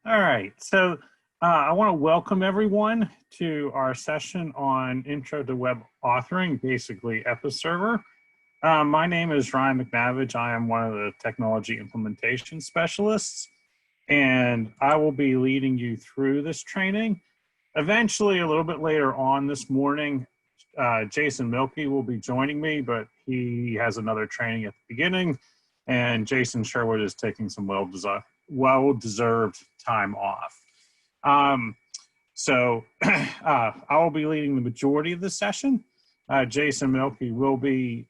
All right, so I want to welcome everyone to our session on Intro to Web Authoring, basically Episerver. My name is Ryan McNavage. I am one of the Technology Implementation Specialists, and I will be leading you through this training. Eventually, a little bit later on this morning, Jason Milkey will be joining me, but he has another training at the beginning, and Jason Sherwood is taking some well-deserved time off. So I will be leading the majority of the session. Jason Milkey will be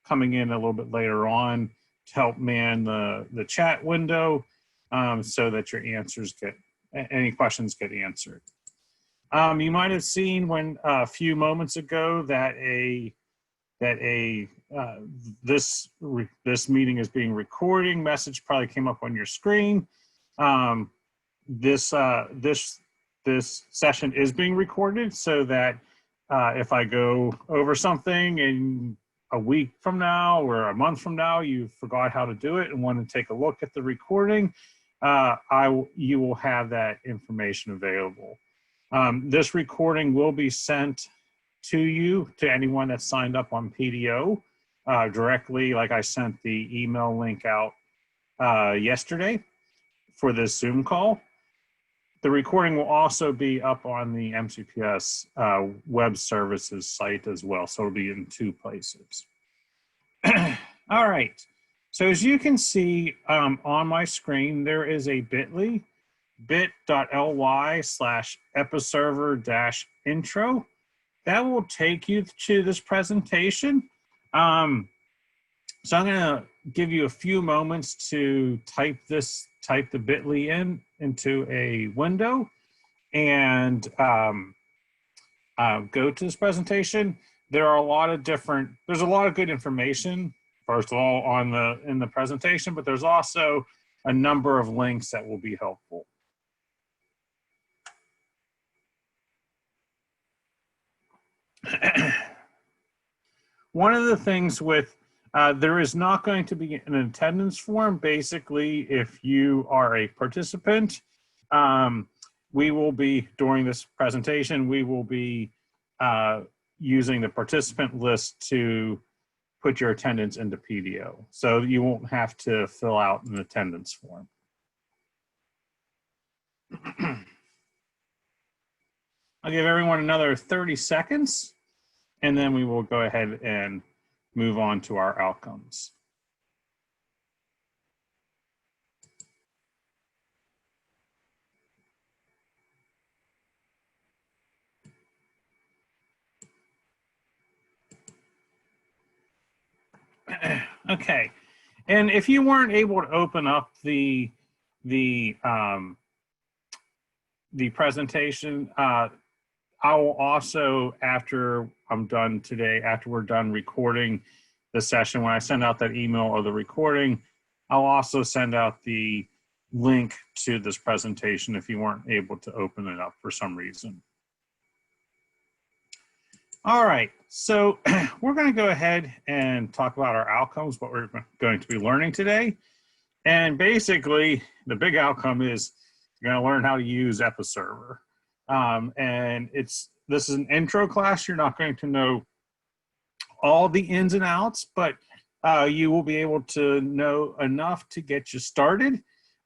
coming in a little bit later on to help man the chat window so that your any questions get answered. You might have seen when a few moments ago that this meeting is being recorded. Message probably came up on your screen. This session is being recorded so that if I go over something in a week from now or a month from now, you forgot how to do it and want to take a look at the recording, you will have that information available. This recording will be sent to anyone that's signed up on PDO directly, like I sent the email link out yesterday for this Zoom call. The recording will also be up on the MCPS web services site as well, so it'll be in two places. All right, so as you can see on my screen, there is a bit.ly/episerver-intro. That will take you to this presentation. So I'm gonna give you a few moments to type the bit.ly into a window and go to this presentation. There's a lot of good information, first of all, in the presentation, but there's also a number of links that will be helpful. One of the things with there is not going to be an attendance form. Basically, if you are a participant, we will be, during this presentation, we will be using the participant list to put your attendance into PDO. So you won't have to fill out an attendance form. I'll give everyone another 30 seconds, and then we will go ahead and move on to our outcomes. Okay, and if you weren't able to open up the presentation, I will also, after I'm done today, after we're done recording the session, when I send out that email of the recording, I'll also send out the link to this presentation if you weren't able to open it up for some reason. All right, so we're going to go ahead and talk about our outcomes, what we're going to be learning today. And basically, the big outcome is you're going to learn how to use Episerver. And this is an intro class. You're not going to know all the ins and outs, but you will be able to know enough to get you started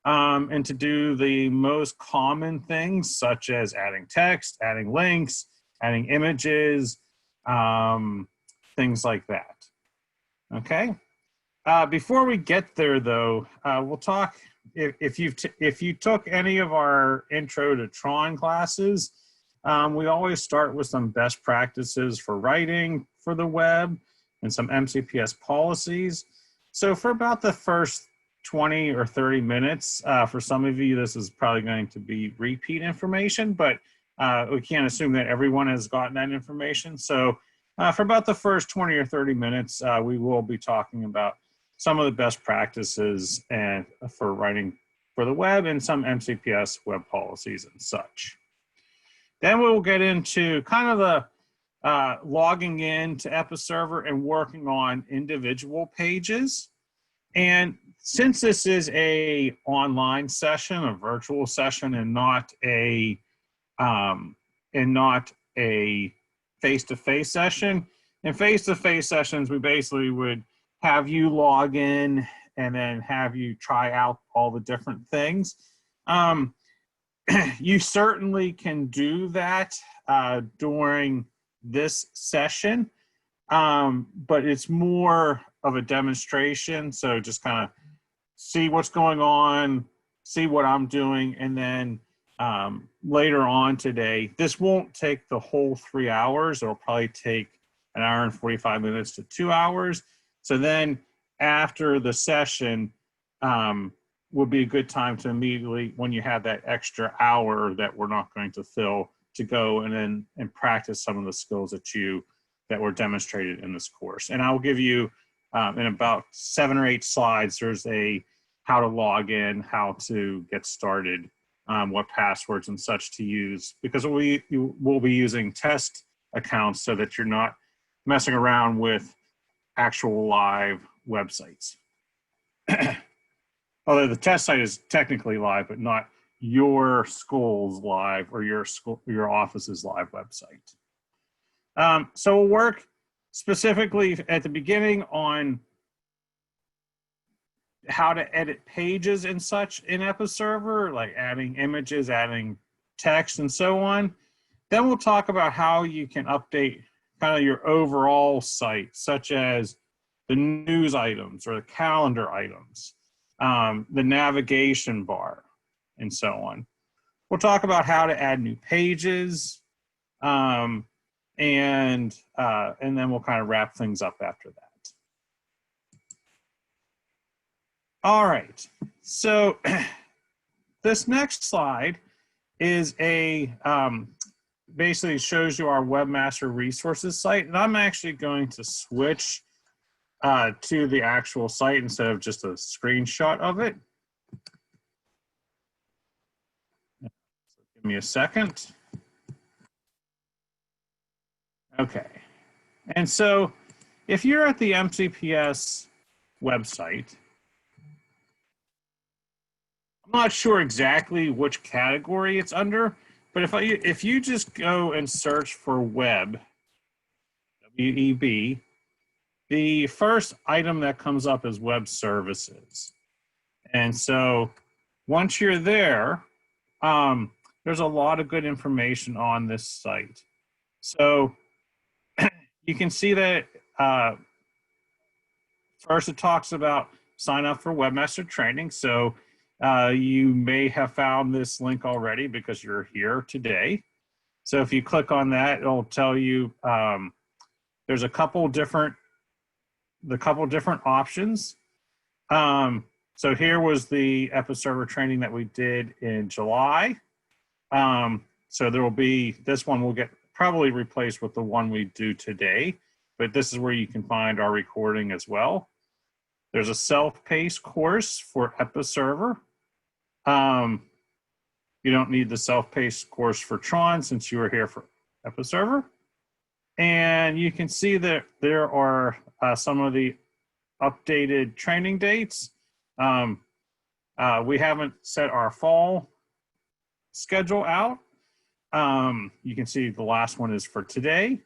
and to do the most common things, such as adding text, adding links, adding images, things like that. Okay. Before we get there, though, we'll talk. If you took any of our Intro to Tron classes, we always start with some best practices for writing for the web and some MCPS policies. So for about the first 20 or 30 minutes, for some of you, this is probably going to be repeat information, but we can't assume that everyone has gotten that information. So for about the first 20 or 30 minutes, we will be talking about some of the best practices and for writing for the web and some MCPS web policies and such. Then we'll get into kind of the logging in to Episerver and working on individual pages. And since this is a online session, a virtual session, and not a face-to-face session, in face-to-face sessions, we basically would have you log in and then have you try out all the different things. You certainly can do that during this session, but it's more of a demonstration. So just kind of see what's going on, see what I'm doing, and then later on today, this won't take the whole 3 hours. It'll probably take an hour and 45 minutes to 2 hours. So then after the session would be a good time to immediately, when you have that extra hour that we're not going to fill, to go and practice some of the skills that were demonstrated in this course. And I'll give you in about 7 or 8 slides, there's a how to log in, how to get started, what passwords and such to use, because you will be using test accounts so that you're not messing around with actual live websites. Although the test site is technically live, but not your school's live or your office's live website. So we'll work specifically at the beginning on how to edit pages and such in Episerver, like adding images, adding text, and so on. Then we'll talk about how you can update kind of your overall site, such as the news items or the calendar items, the navigation bar, and so on. We'll talk about how to add new pages, and then we'll kind of wrap things up after that. All right, so this next slide is basically shows you our Webmaster Resources site, and I'm actually going to switch to the actual site instead of just a screenshot of it. So give me a second. Okay, and so if you're at the MCPS website, I'm not sure exactly which category it's under, but if you just go and search for web, W-E-B, the first item that comes up is web services. And so once you're there, there's a lot of good information on this site. So you can see that first it talks about sign up for Webmaster training. So you may have found this link already because you're here today. So if you click on that, it'll tell you there's a couple different options. So here was the Episerver training that we did in July. So there will be, this one will get probably replaced with the one we do today, but this is where you can find our recording as well. There's a self-paced course for Episerver. You don't need the self-paced course for Tron since you are here for Episerver. And you can see that there are some of the updated training dates. We haven't set our fall schedule out. You can see the last one is for today.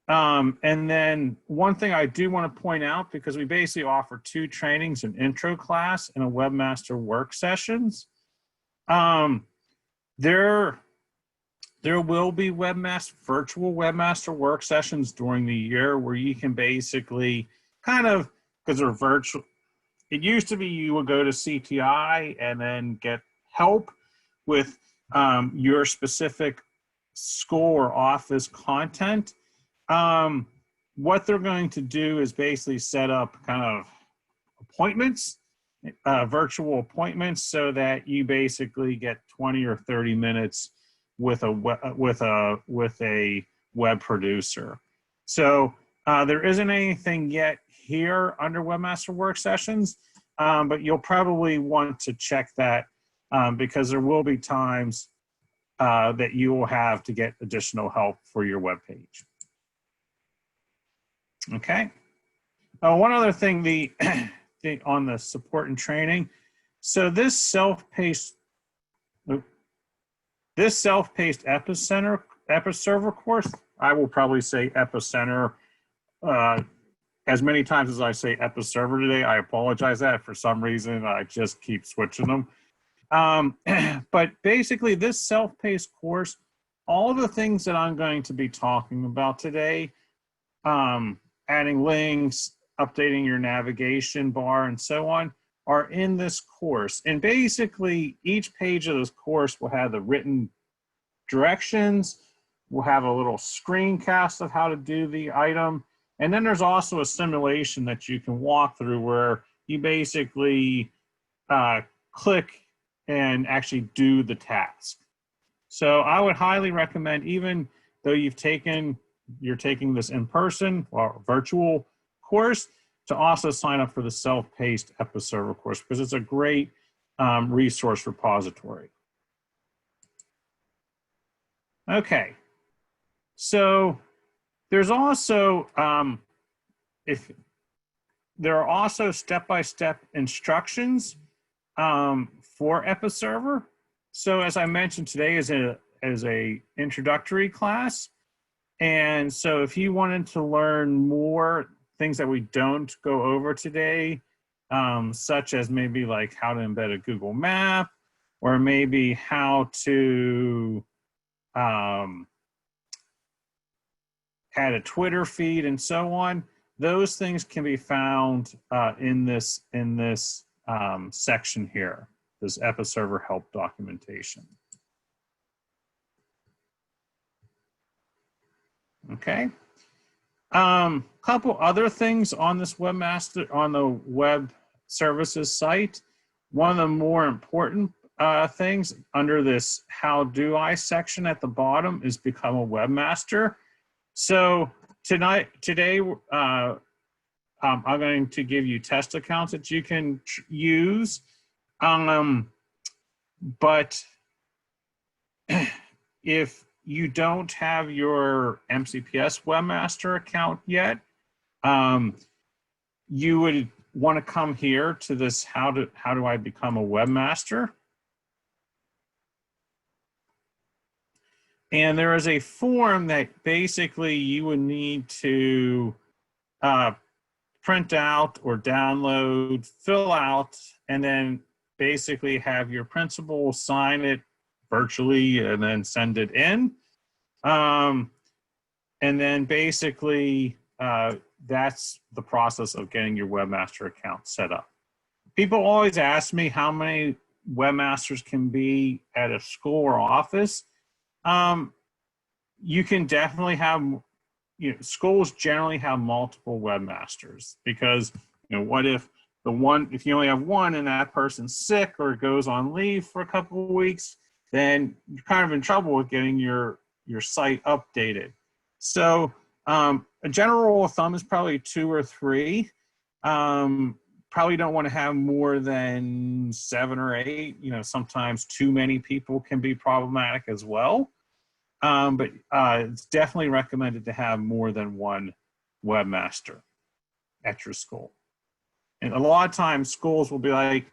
And then one thing I do want to point out, because we basically offer 2 trainings, an intro class and a Webmaster work sessions. There will be virtual Webmaster work sessions during the year where you can basically kind of, because they're virtual, it used to be you would go to CTI and then get help with your specific school or office content. What they're going to do is basically set up kind of appointments, virtual appointments, so that you basically get 20 or 30 minutes with a web producer. So there isn't anything yet here under Webmaster Work Sessions, but you'll probably want to check that because there will be times that you will have to get additional help for your web page. Okay. One other thing, the on the support and training. So this self-paced Episerver course, I will probably say Epicenter as many times as I say Episerver today. I apologize that for some reason I just keep switching them. But basically this self-paced course, all the things that I'm going to be talking about today, adding links, updating your navigation bar, and so on, are in this course. And basically, each page of this course will have the written directions, we'll have a little screencast of how to do the item, and then there's also a simulation that you can walk through where you basically click and actually do the task. So I would highly recommend, even though you're taking this in person or virtual course, to also sign up for the self-paced Episerver course, because it's a great resource repository. Okay, so there's also there are also step-by-step instructions for Episerver. So as I mentioned, today is a introductory class, and so if you wanted to learn more things that we don't go over today, such as maybe like how to embed a Google map, or maybe how to add a Twitter feed and so on, those things can be found in this section here, this Episerver help documentation. Okay. Couple other things on this on the web services site. One of the more important things under this "How do I" section at the bottom is become a webmaster. So today, I'm going to give you test accounts that you can use, but if you don't have your MCPS webmaster account yet, you would want to come here to this how do I become a webmaster. And there is a form that basically you would need to print out or download, fill out, and then basically have your principal sign it virtually and then send it in. And then basically that's the process of getting your webmaster account set up. People always ask me how many webmasters can be at a school or office. You can definitely have, schools generally have multiple webmasters, because what if if you only have one and that person's sick or goes on leave for a couple of weeks, then you're kind of in trouble with getting your site updated. So a general rule of thumb is probably 2 or 3. Probably don't want to have more than 7 or 8. Sometimes too many people can be problematic as well. But it's definitely recommended to have more than one webmaster at your school. And a lot of times schools will be like,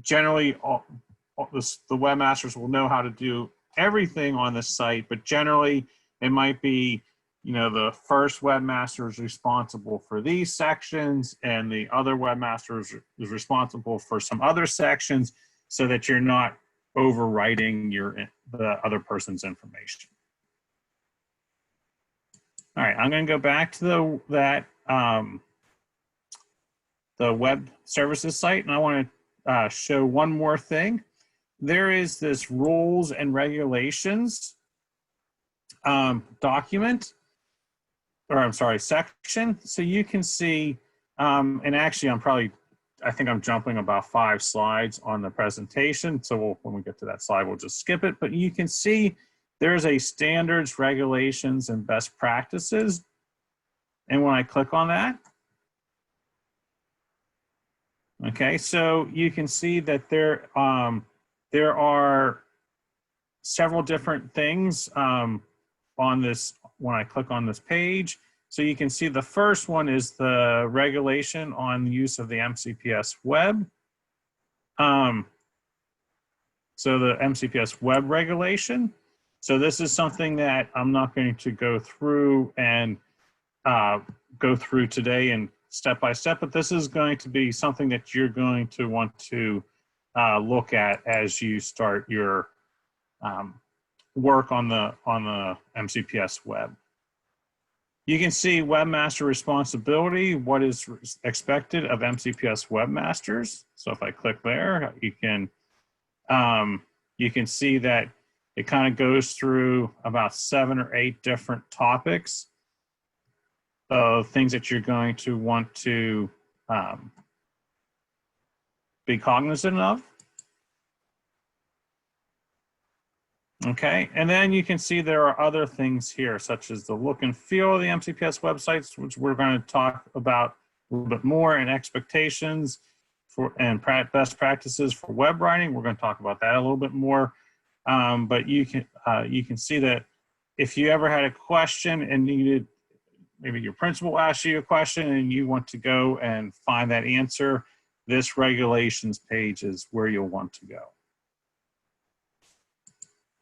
generally the webmasters will know how to do everything on the site, but generally it might be, the first webmaster is responsible for these sections and the other webmaster is responsible for some other sections, so that you're not overwriting the other person's information. All right, I'm going to go back to the web services site, and I want to show one more thing. There is this rules and regulations section. So you can see, and actually I think I'm jumping about 5 slides on the presentation. So when we get to that slide, we'll just skip it. But you can see there's a standards, regulations, and best practices. And when I click on that, okay, so you can see that there are several different things on this when I click on this page. So you can see the first one is the regulation on the use of the MCPS web. So the MCPS web regulation. So this is something that I'm not going to go through and go through today and step by step, but this is going to be something that you're going to want to look at as you start your work on the MCPS web. You can see webmaster responsibility, what is expected of MCPS webmasters. So if I click there, you can see that it kind of goes through about 7 or 8 different topics of things that you're going to want to be cognizant of. Okay, and then you can see there are other things here, such as the look and feel of the MCPS websites, which we're going to talk about a little bit more, and expectations for and best practices for web writing. We're going to talk about that a little bit more. But you can see that if you ever had a question and needed, maybe your principal asked you a question and you want to go and find that answer, this regulations page is where you'll want to go.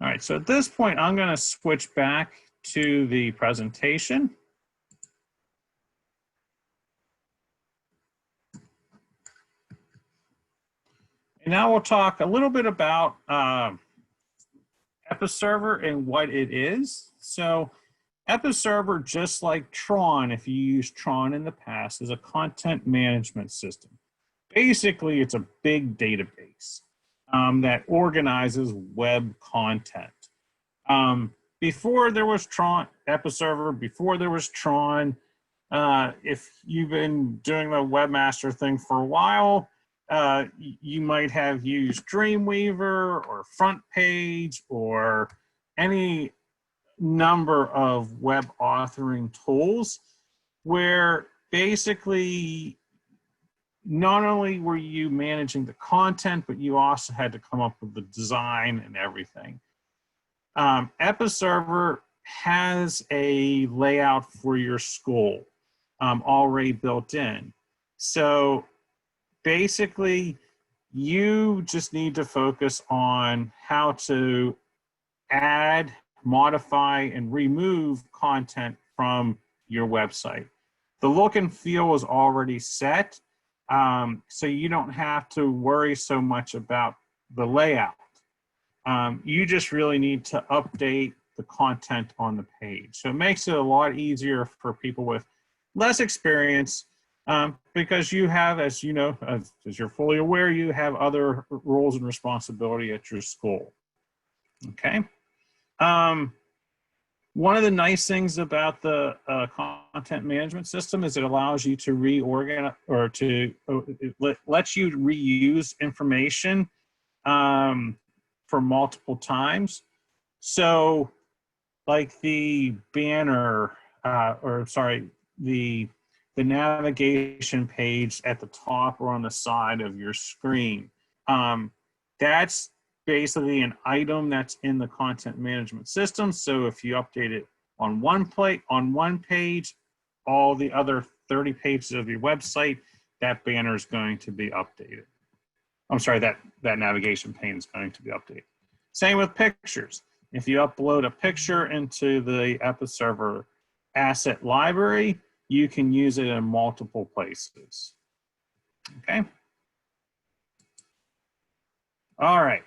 All right, so at this point, I'm going to switch back to the presentation. And now we'll talk a little bit about Episerver and what it is. So Episerver, just like Tron, if you used Tron in the past, is a content management system. Basically, it's a big database that organizes web content. Before there was Tron, Episerver, before there was Tron, if you've been doing the webmaster thing for a while, you might have used Dreamweaver or Front Page or any number of web authoring tools where basically not only were you managing the content, but you also had to come up with the design and everything. Episerver has a layout for your school already built in. So basically, you just need to focus on how to add, modify, and remove content from your website. The look and feel is already set, so you don't have to worry so much about the layout. You just really need to update the content on the page. So it makes it a lot easier for people with less experience, because you have, as you know, as you're fully aware, you have other roles and responsibility at your school. Okay. One of the nice things about the content management system is it allows you to reorganize, or it lets you reuse information for multiple times. So like the banner, the navigation page at the top or on the side of your screen. That's basically an item that's in the content management system. So if you update it on one page, all the other 30 pages of your website, that banner is going to be updated. I'm sorry, that navigation pane is going to be updated. Same with pictures. If you upload a picture into the Episerver asset library, you can use it in multiple places. Okay. All right.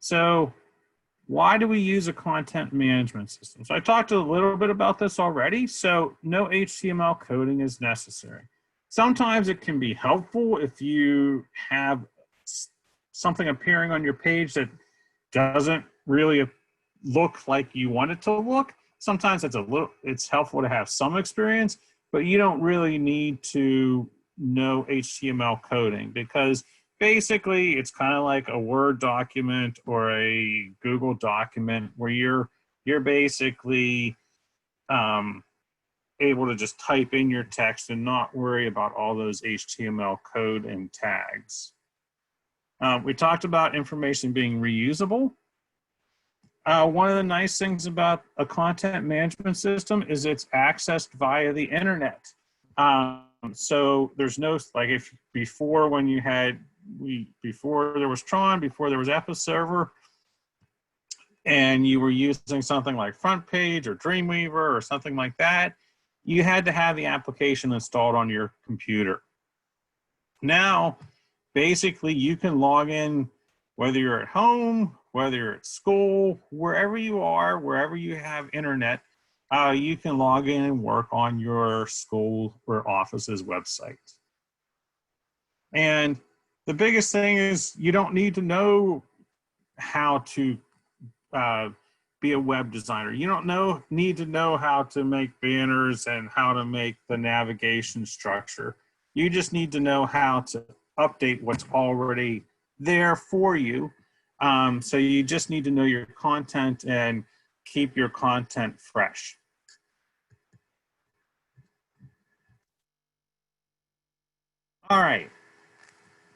So why do we use a content management system? So I talked a little bit about this already. So no HTML coding is necessary. Sometimes it can be helpful if you have something appearing on your page that doesn't really look like you want it to look. Sometimes it's helpful to have some experience, but you don't really need to know HTML coding, because basically it's kind of like a Word document or a Google document where you're basically able to just type in your text and not worry about all those HTML code and tags. We talked about information being reusable. One of the nice things about a content management system is it's accessed via the internet. So there's no, like if before when you had, before there was Tron, before there was Episerver, and you were using something like Front Page or Dreamweaver or something like that, you had to have the application installed on your computer. Now, basically you can log in whether you're at home, whether you're at school, wherever you are, wherever you have internet, you can log in and work on your school or office's website. And the biggest thing is you don't need to know how to be a web designer. You don't need to know how to make banners and how to make the navigation structure. You just need to know how to update what's already there for you. So you just need to know your content and keep your content fresh. All right.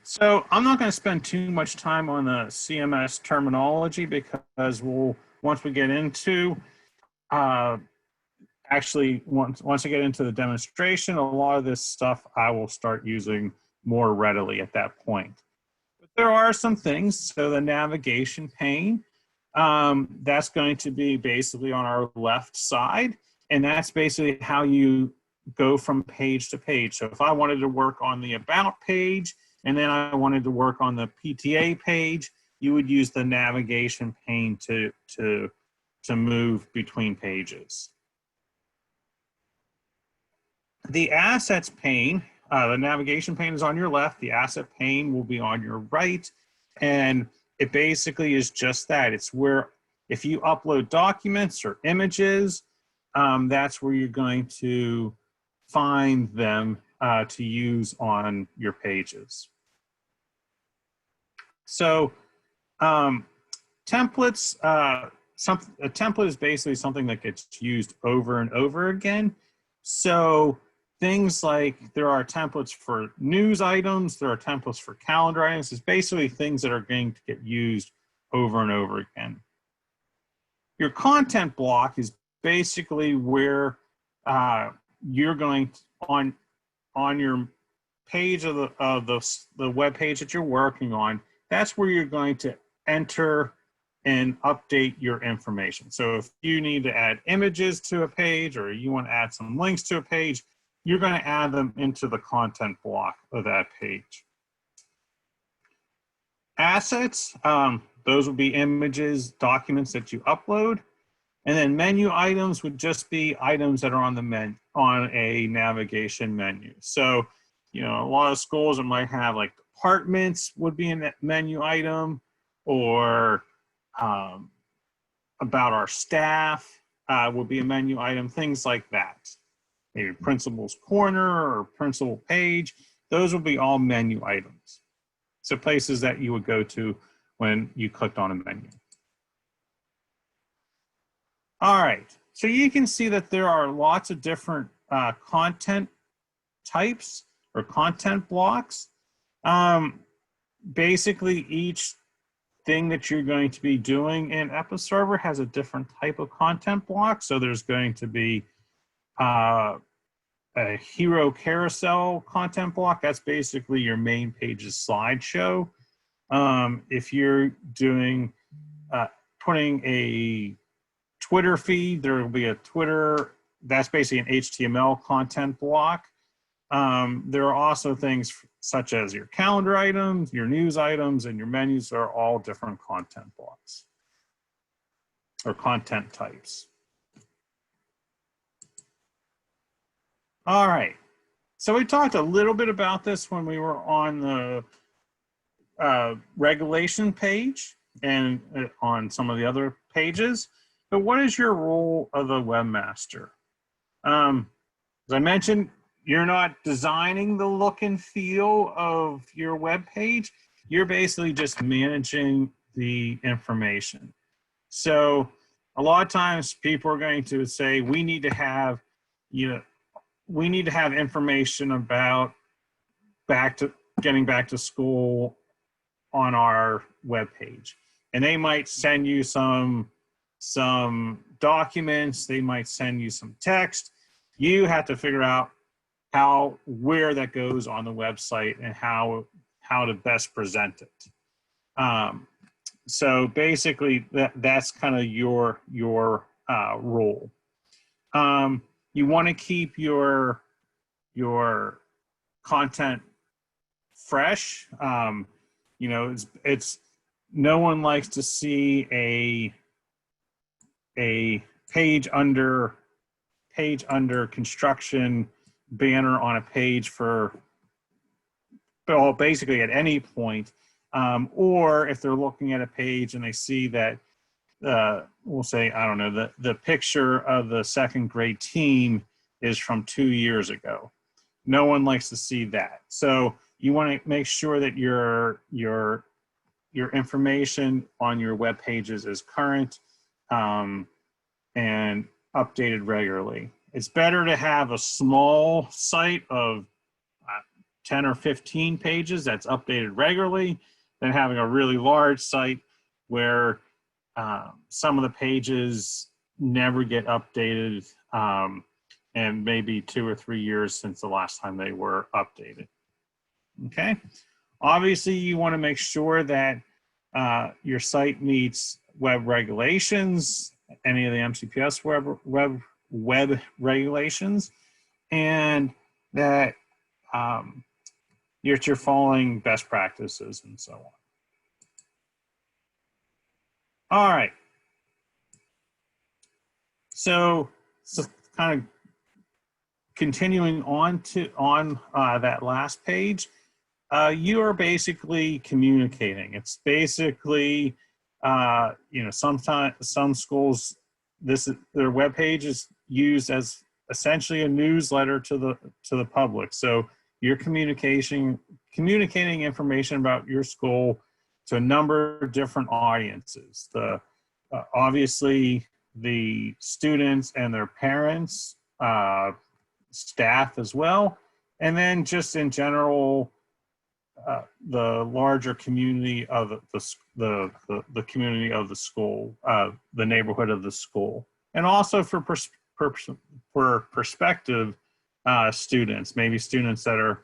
So I'm not going to spend too much time on the CMS terminology because once we get into actually once I get into the demonstration, a lot of this stuff I will start using more readily at that point. But there are some things. So the navigation pane, that's going to be basically on our left side, and that's basically how you go from page to page. So if I wanted to work on the About page, and then I wanted to work on the PTA page, you would use the navigation pane to move between pages. The assets pane, the navigation pane is on your left, the asset pane will be on your right, and it basically is just that. It's where if you upload documents or images, that's where you're going to find them to use on your pages. So templates, a template is basically something that gets used over and over again. So things like there are templates for news items, there are templates for calendar items. It's basically things that are going to get used over and over again. Your content block is basically where you're going to, on your page of the web page that you're working on, that's where you're going to enter and update your information. So if you need to add images to a page or you want to add some links to a page, you're going to add them into the content block of that page. Assets, those will be images, documents that you upload. And then menu items would just be items that are on a navigation menu. So, you know, a lot of schools that might have like departments would be a menu item, or about our staff would be a menu item, things like that. Maybe principal's corner or principal page, those would be all menu items. So places that you would go to when you clicked on a menu. All right, so you can see that there are lots of different content types or content blocks. Basically, each thing that you're going to be doing in Episerver has a different type of content block. So there's going to be a hero carousel content block. That's basically your main page's slideshow. If you're doing, putting a Twitter feed, there will be a Twitter, that's basically an HTML content block. There are also things such as your calendar items, your news items, and your menus are all different content blocks or content types. All right, so we talked a little bit about this when we were on the regulation page and on some of the other pages, but what is your role of the webmaster? As I mentioned, you're not designing the look and feel of your web page. You're basically just managing the information. So a lot of times people are going to say, we need to have, we need to have information about getting back to school on our web page. And they might send you some some documents, they might send you some text. You have to figure out where that goes on the website and how to best present it. So basically that's kind of your role. You want to keep your content fresh. You know, it's no one likes to see a page under construction banner on a page for, well, basically at any point, or if they're looking at a page and they see that we'll say, I don't know, the picture of the second grade team is from 2 years ago. No one likes to see that. So you want to make sure that your information on your web pages is current and updated regularly. It's better to have a small site of 10 or 15 pages that's updated regularly than having a really large site where some of the pages never get updated and maybe 2 or 3 years since the last time they were updated. Okay. Obviously, you want to make sure that your site meets web regulations, any of the MCPS web regulations, and that you're following best practices and so on. All right. So kind of continuing on that last page, you are basically communicating. It's basically, you know, sometimes some schools, their web page is used as essentially a newsletter to the public. So you're communicating information about your school to a number of different audiences. Obviously the students and their parents, staff as well, and then just in general, the larger community of the community of the school, the neighborhood of the school, and also for prospective students, maybe students that are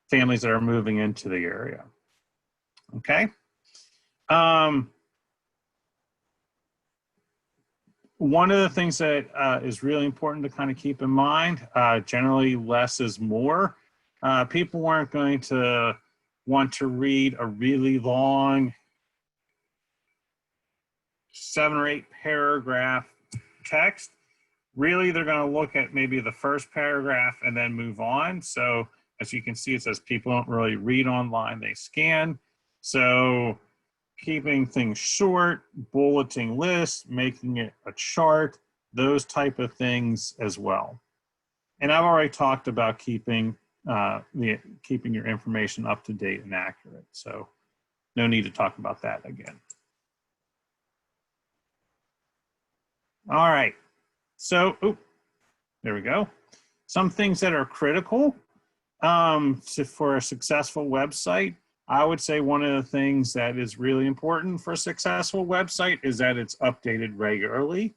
families that are moving into the area. Okay. One of the things that is really important to kind of keep in mind, generally less is more. People aren't going to want to read a really long 7 or 8 paragraph text. Really, they're going to look at maybe the first paragraph and then move on. So as you can see, it says people don't really read online, they scan. So keeping things short, bulleting lists, making it a chart, those type of things as well. And I've already talked about keeping your information up to date and accurate. So no need to talk about that again. All right. So, there we go. Some things that are critical for a successful website. I would say one of the things that is really important for a successful website is that it's updated regularly,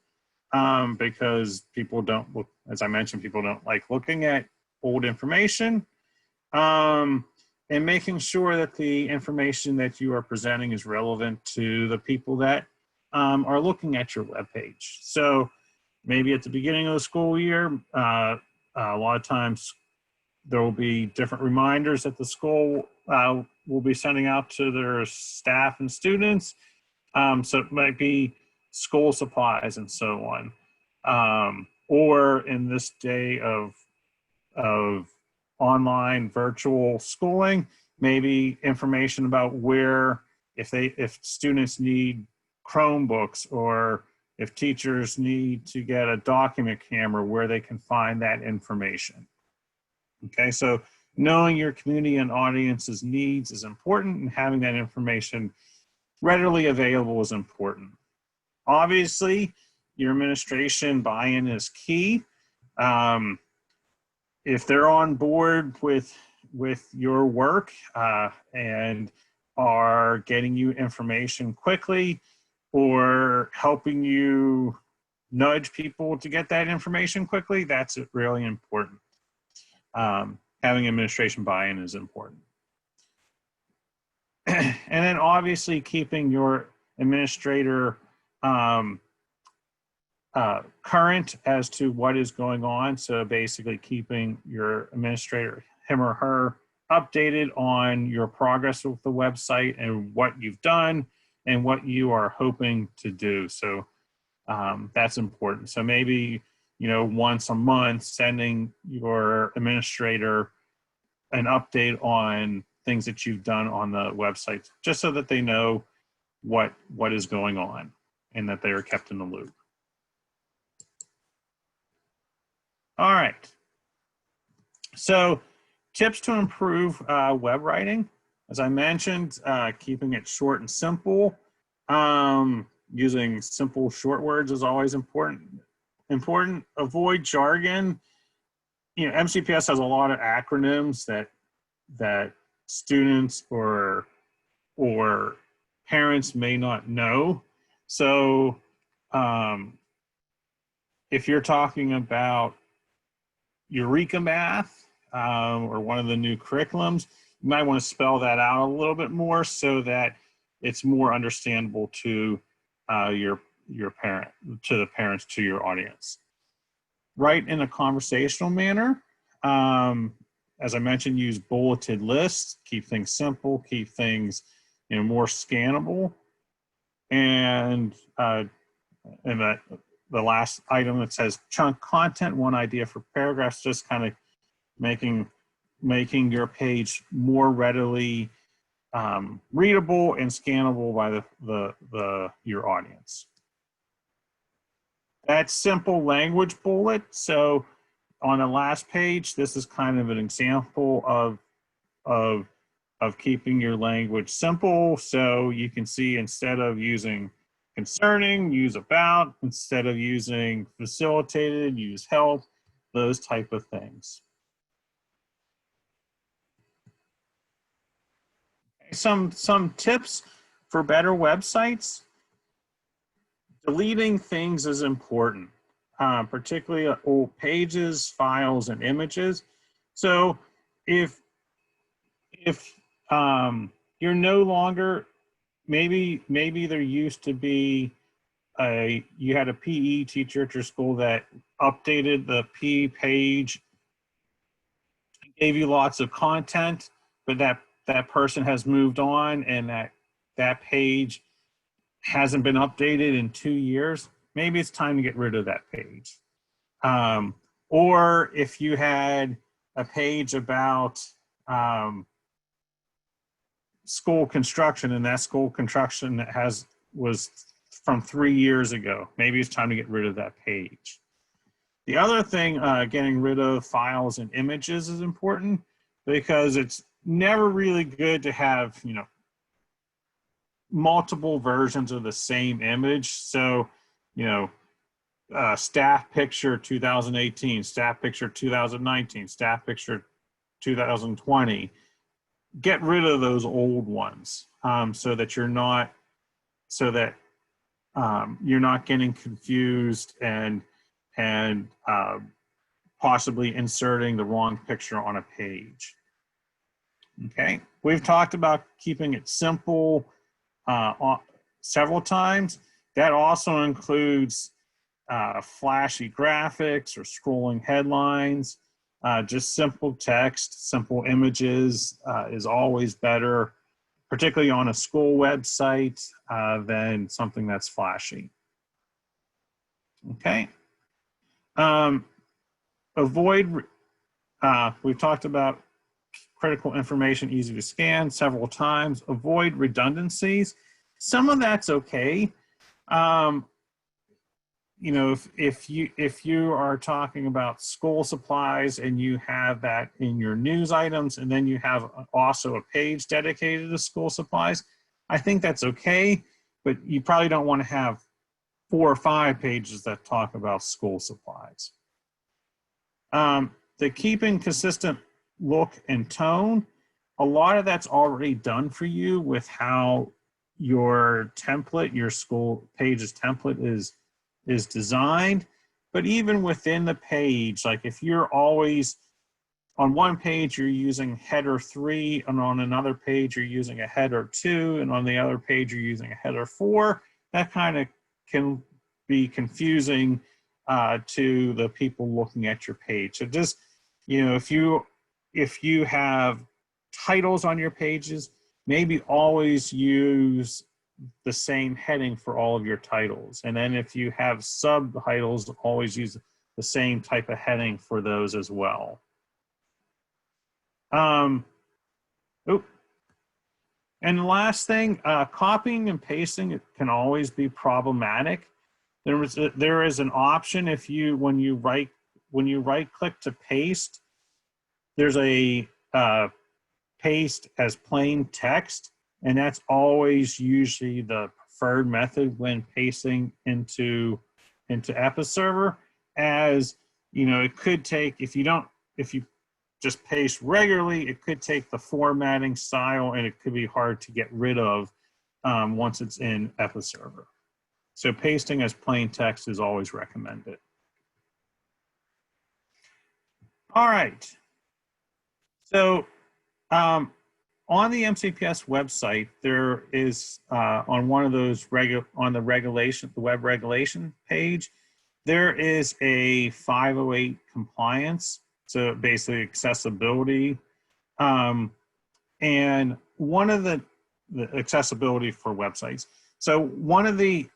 because people don't look, as I mentioned, people don't like looking at old information, and making sure that the information that you are presenting is relevant to the people that are looking at your webpage. So maybe at the beginning of the school year, a lot of times there will be different reminders that the school will be sending out to their staff and students. So it might be school supplies and so on. Or in this day of online virtual schooling, maybe information about where, if students need Chromebooks, or if teachers need to get a document camera, where they can find that information. Okay, so knowing your community and audience's needs is important, and having that information readily available is important. Obviously, your administration buy-in is key. If they're on board with your work and are getting you information quickly, or helping you nudge people to get that information quickly, that's really important. Having administration buy-in is important. And then obviously keeping your administrator current as to what is going on. So basically keeping your administrator, him or her, updated on your progress with the website and what you've done and what you are hoping to do. So that's important. So maybe, you know, once a month, sending your administrator an update on things that you've done on the website, just so that they know what is going on and that they are kept in the loop. All right. So tips to improve web writing. As I mentioned, keeping it short and simple. Using simple short words is always important. Avoid jargon. You know, MCPS has a lot of acronyms that students or parents may not know. So if you're talking about Eureka Math or one of the new curriculums, you might want to spell that out a little bit more so that it's more understandable to your parent, to the parents, to your audience. Write in a conversational manner. As I mentioned, use bulleted lists, keep things simple, keep things, you know, more scannable. And the last item that says chunk content, one idea for paragraphs, just kind of making your page more readily readable and scannable by your audience. That simple language bullet. So on the last page, this is kind of an example of keeping your language simple. So you can see, instead of using concerning, use about; instead of using facilitated, use help, those type of things. Some tips for better websites. Deleting things is important, particularly old pages, files, and images. So if you're no longer, maybe there used to be you had a PE teacher at your school that updated the PE page, gave you lots of content, but that person has moved on and that page hasn't been updated in 2 years, maybe it's time to get rid of that page. Or if you had a page about school construction, and that school construction was from 3 years ago, maybe it's time to get rid of that page. The other thing, getting rid of files and images is important, because it's never really good to have, you know, multiple versions of the same image. So, you know, staff picture 2018, staff picture 2019, staff picture 2020. Get rid of those old ones, so that you're not getting confused and possibly inserting the wrong picture on a page. Okay, we've talked about keeping it simple several times. That also includes flashy graphics or scrolling headlines. Just simple text, simple images is always better, particularly on a school website, than something that's flashy. Okay. We've talked about critical information, easy to scan several times. Avoid redundancies. Some of that's okay. You know, if you are talking about school supplies and you have that in your news items, and then you have also a page dedicated to school supplies, I think that's okay, but you probably don't want to have 4 or 5 pages that talk about school supplies. The keeping consistent look and tone, a lot of that's already done for you with how your template, your school page's template is designed. But even within the page, like if you're always on one page, you're using header 3, and on another page, you're using a header 2, and on the other page, you're using a header 4, that kind of can be confusing to the people looking at your page. So just, you know, if you have titles on your pages, maybe always use the same heading for all of your titles. And then if you have subtitles, always use the same type of heading for those as well. And the last thing, copying and pasting can always be problematic. There is an option if you when you right click to paste, there's a paste as plain text, and that's always usually the preferred method when pasting into Episerver. As you know, it could take, if you just paste regularly, it could take the formatting style, and it could be hard to get rid of once it's in Episerver. So pasting as plain text is always recommended. All right. So on the MCPS website, there is on one of those on the web regulation page, there is a 508 compliance. So basically accessibility, and one of the accessibility for websites. So one of the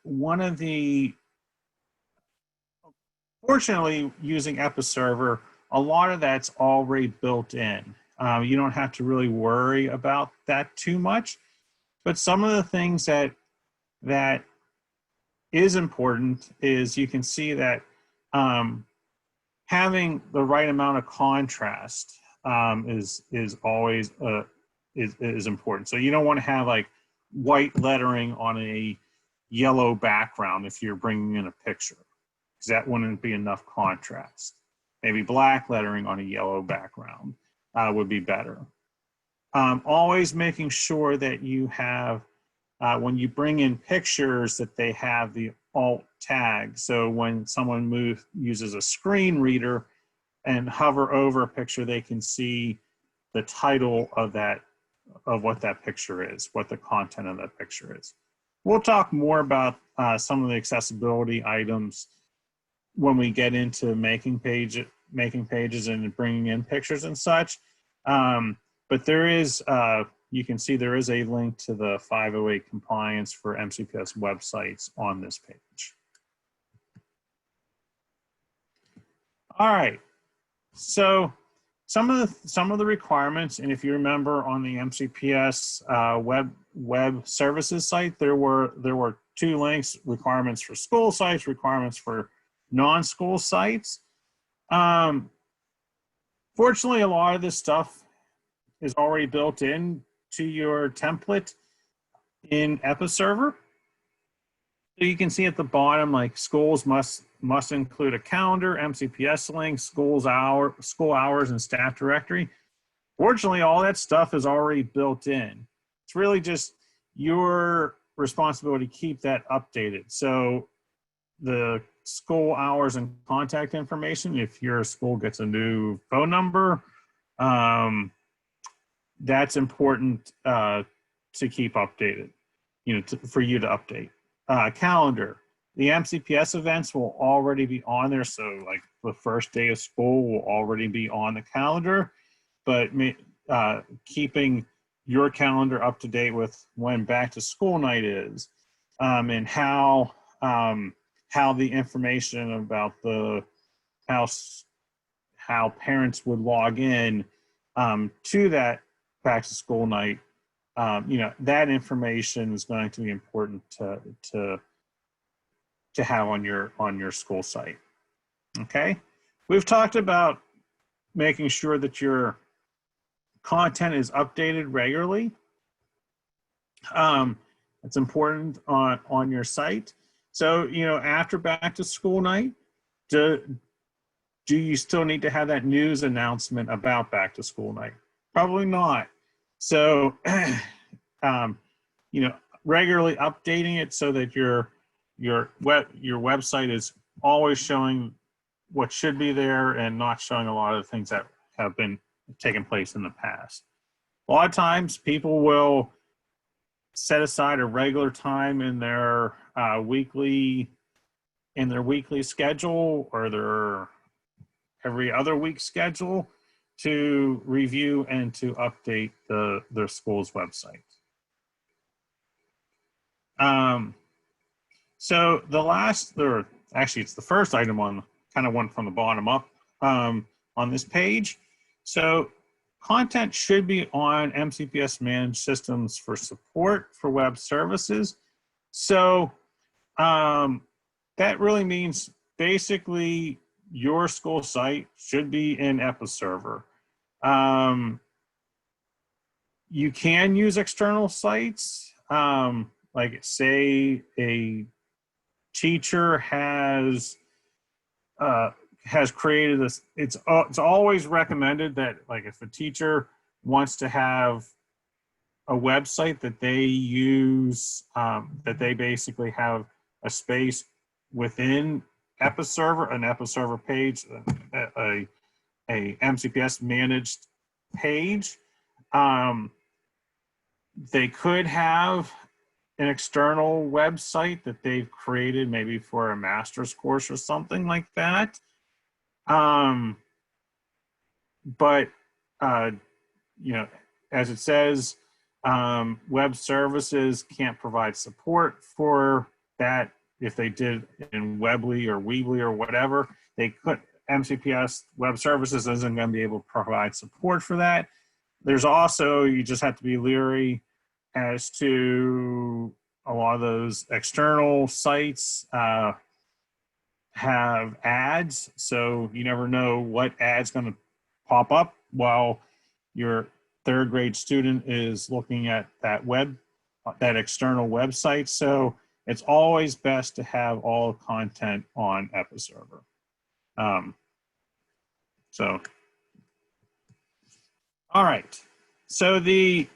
fortunately, using Episerver, a lot of that's already built in. You don't have to really worry about that too much. But some of the things that is important is you can see that having the right amount of contrast is always is important. So you don't want to have like white lettering on a yellow background if you're bringing in a picture, because that wouldn't be enough contrast. Maybe black lettering on a yellow background would be better. Always making sure that you have, when you bring in pictures, that they have the alt tag. So when someone uses a screen reader and hover over a picture, they can see the title of what that picture is, what the content of that picture is. We'll talk more about some of the accessibility items when we get into making pages and bringing in pictures and such. But there is, you can see there is a link to the 508 compliance for MCPS websites on this page. All right, so some of the requirements, and if you remember on the MCPS web services site, there were 2 links: requirements for school sites, requirements for non-school sites. Fortunately, a lot of this stuff is already built in to your template in Episerver. So you can see at the bottom, like schools must include a calendar, MCPS link, school hours, and staff directory. Fortunately, all that stuff is already built in. It's really just your responsibility to keep that updated. So the school hours and contact information, if your school gets a new phone number, that's important to keep updated, for you to update. Calendar, the MCPS events will already be on there. So like the first day of school will already be on the calendar, but keeping your calendar up to date with when back to school night is, and how the information about how parents would log in to that back to school night, that information is going to be important to have on your school site. Okay, we've talked about making sure that your content is updated regularly. It's important on your site. So after back to school night, do you still need to have that news announcement about back to school night? Probably not. So regularly updating it so that your website is always showing what should be there and not showing a lot of the things that have been taking place in the past. A lot of times people will set aside a regular time in their weekly schedule or their every other week schedule to review and to update their school's website. So the last, or actually it's the first item on, kind of one from the bottom up on this page. So content should be on MCPS managed systems for support for web services. So that really means basically your school site should be in Episerver. You can use external sites, like say a teacher has created this. It's always recommended that, like, if a teacher wants to have a website that they use, that they basically have a space within Episerver, an Episerver page, a MCPS managed page. They could have an external website that they've created, maybe for a master's course or something like that. But you know, as it says, web services can't provide support for that. If they did in Weebly or Weebly or whatever, they could. MCPS Web Services isn't going to be able to provide support for that. There's also, you just have to be leery as to a lot of those external sites have ads, so you never know what ad's going to pop up while your third grade student is looking at that external website. So it's always best to have all content on Episerver. All right. So the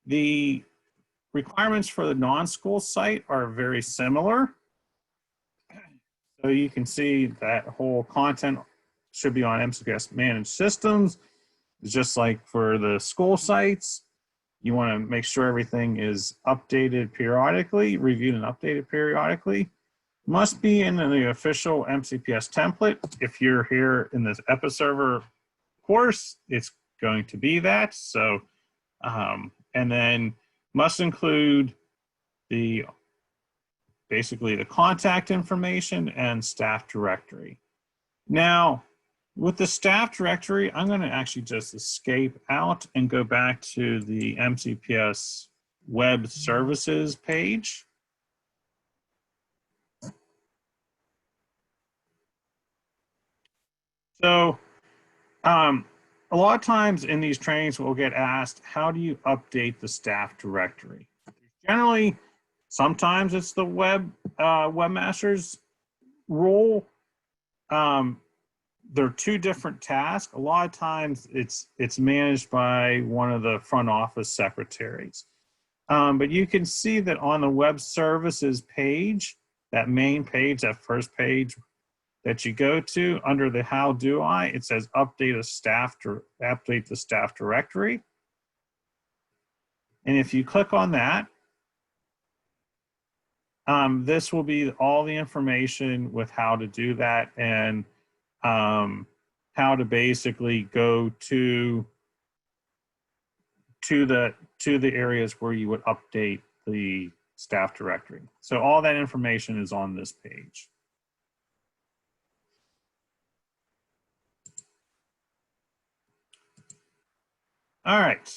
the requirements for the non-school site are very similar. So you can see that whole content should be on MCPS managed systems. Just like for the school sites, you want to make sure everything is updated periodically, reviewed and updated periodically. Must be in the official MCPS template. If you're here in this Episerver course, it's going to be that. So, and then must include basically the contact information and staff directory. Now, with the staff directory, I'm going to actually just escape out and go back to the MCPS web services page. So a lot of times in these trainings, we'll get asked, how do you update the staff directory? Generally, sometimes it's the webmaster's role. There are two different tasks. A lot of times it's managed by one of the front office secretaries. But you can see that on the web services page, that main page, that first page that you go to, under the how do I, it says update the staff directory. And if you click on that, this will be all the information with how to do that and how to basically go to the areas where you would update the staff directory. So all that information is on this page. All right.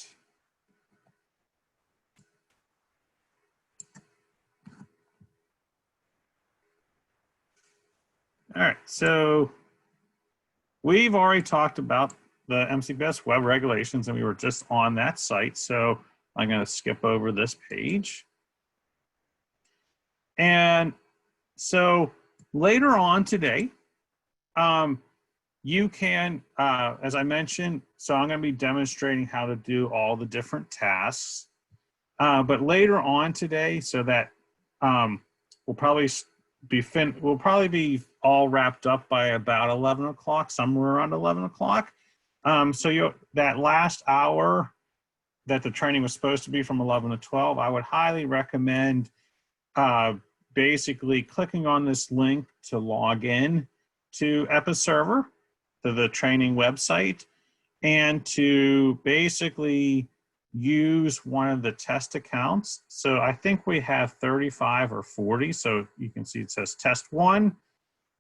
All right, so we've already talked about the MCPS web regulations, and we were just on that site. So I'm going to skip over this page. And so later on today, you can, as I mentioned, so I'm going to be demonstrating how to do all the different tasks. But later on today, so that we'll probably be all wrapped up by about 11 o'clock, somewhere around 11 o'clock. So that last hour that the training was supposed to be from 11 to 12, I would highly recommend basically clicking on this link to log in to Episerver, to the training website, and to basically use one of the test accounts. So I think we have 35 or 40. So you can see it says test 1,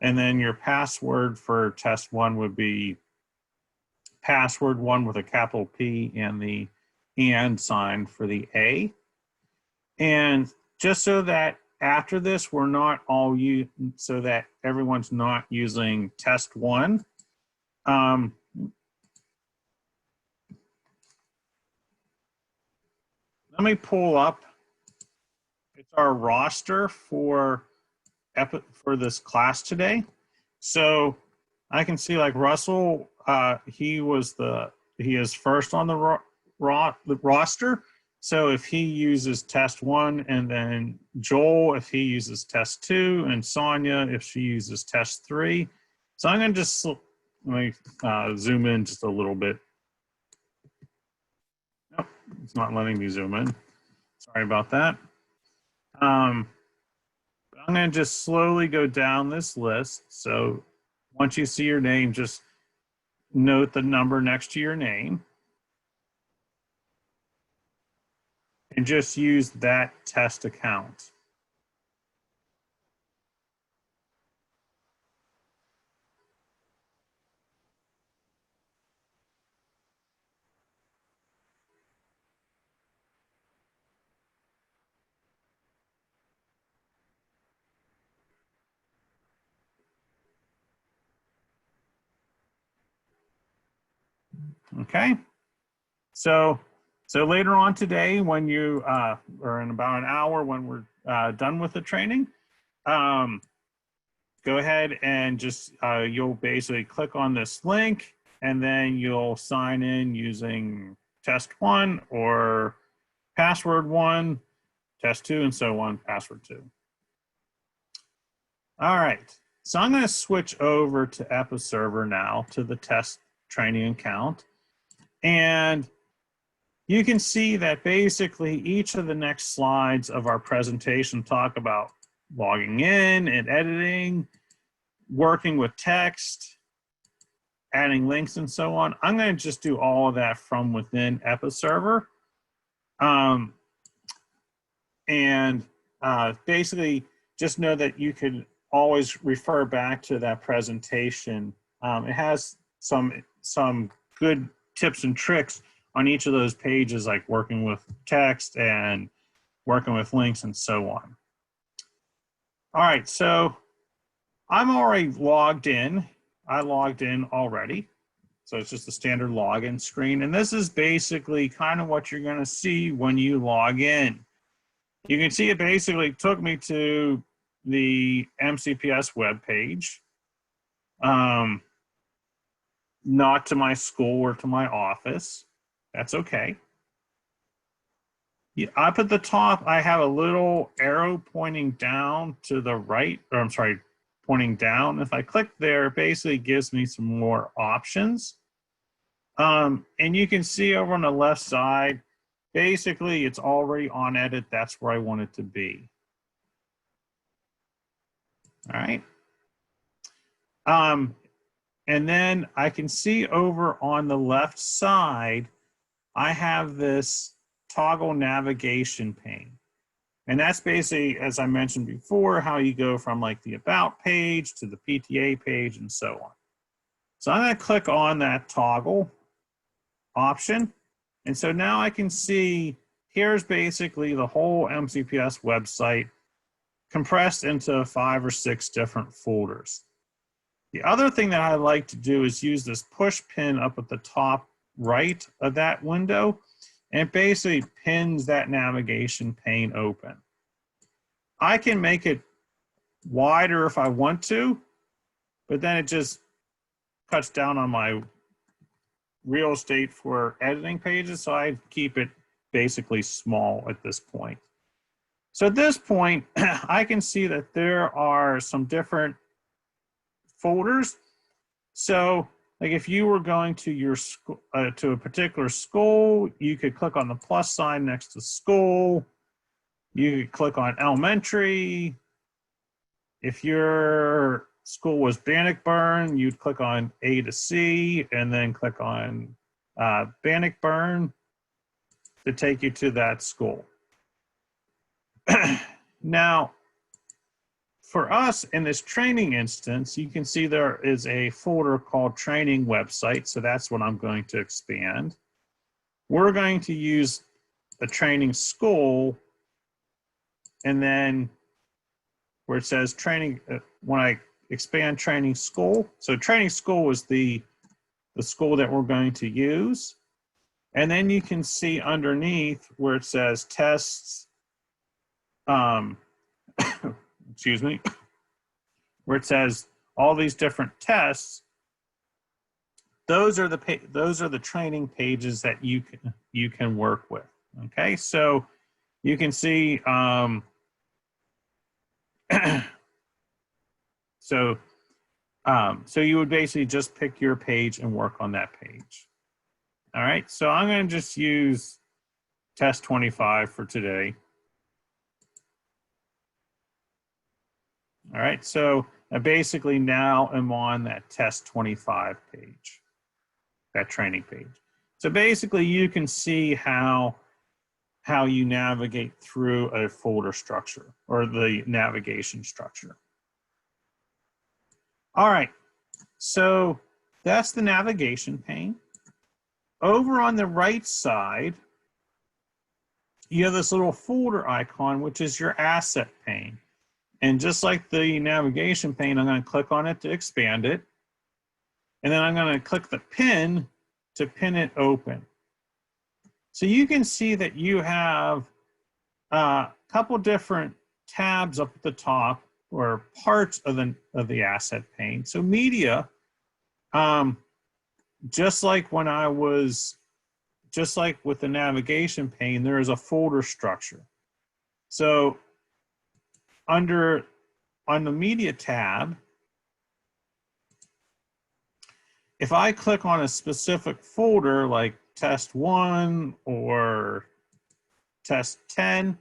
and then your password for test 1 would be password 1 with a capital P and the and sign for the A. And just so that after this, we're not all so that everyone's not using test 1. Let me pull up. It's our roster for this class today. So I can see like Russell, he is first on the roster. So if he uses test 1, and then Joel, if he uses test 2, and Sonia, if she uses test 3. So I'm going to just, let me zoom in just a little bit. Nope, it's not letting me zoom in. Sorry about that. I'm going to just slowly go down this list. So once you see your name, just note the number next to your name. And just use that test account. Okay. So later on today, when you, or in about an hour when we're done with the training, go ahead and just, you'll basically click on this link, and then you'll sign in using test 1 or password 1, test 2, and so on, password 2. All right, so I'm going to switch over to Episerver now, to the test training account. And you can see that basically each of the next slides of our presentation talk about logging in and editing, working with text, adding links, and so on. I'm going to just do all of that from within Episerver. Basically, just know that you can always refer back to that presentation. It has some good tips and tricks on each of those pages, like working with text and working with links and so on. All right, so I'm already logged in. I logged in already. So it's just a standard login screen. And this is basically kind of what you're going to see when you log in. You can see it basically took me to the MCPS webpage, not to my school or to my office. That's okay. Up at the top, I have a little arrow pointing down to the right, or I'm sorry, pointing down. If I click there, it basically gives me some more options. And you can see over on the left side, basically it's already on edit. That's where I want it to be. All right. And then I can see over on the left side, I have this toggle navigation pane. And that's basically, as I mentioned before, how you go from like the About page to the PTA page and so on. So I'm going to click on that toggle option. And so now I can see here's basically the whole MCPS website compressed into 5 or 6 different folders. The other thing that I like to do is use this push pin up at the top right of that window, and it basically pins that navigation pane open. I can make it wider if I want to, but then it just cuts down on my real estate for editing pages, so I keep it basically small at this point. So at this point, I can see that there are some different folders. So like if you were going to your school, to a particular school, you could click on the plus sign next to school. You could click on elementary. If your school was Bannockburn, you'd click on A to C and then click on Bannockburn to take you to that school. Now, for us in this training instance, you can see there is a folder called training website. So that's what I'm going to expand. We're going to use the training school, and then where it says training, when I expand training school. So training school is the school that we're going to use. And then you can see underneath where it says tests, excuse me, where it says all these different tests. Those are the training pages that you can work with. Okay, so you can see so you would basically just pick your page and work on that page. All right, so I'm going to just use test 25 for today. All right, so I basically now am on that test 25 page, that training page. So basically you can see how you navigate through a folder structure or the navigation structure. All right, so that's the navigation pane. Over on the right side, you have this little folder icon, which is your asset pane. And just like the navigation pane, I'm going to click on it to expand it. And then I'm going to click the pin to pin it open. So you can see that you have a couple different tabs up at the top, or parts of the asset pane. So media, just like with the navigation pane, there is a folder structure. So on the media tab, if I click on a specific folder like test 1 or test 10,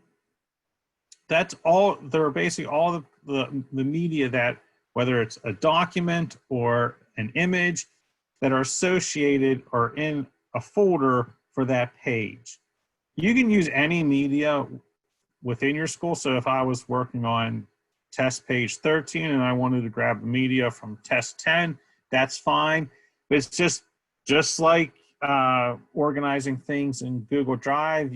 that's all, they're basically all the media that, whether it's a document or an image, that are associated or in a folder for that page. You can use any media within your school. So if I was working on test page 13 and I wanted to grab the media from test 10, that's fine. But it's just like organizing things in Google Drive.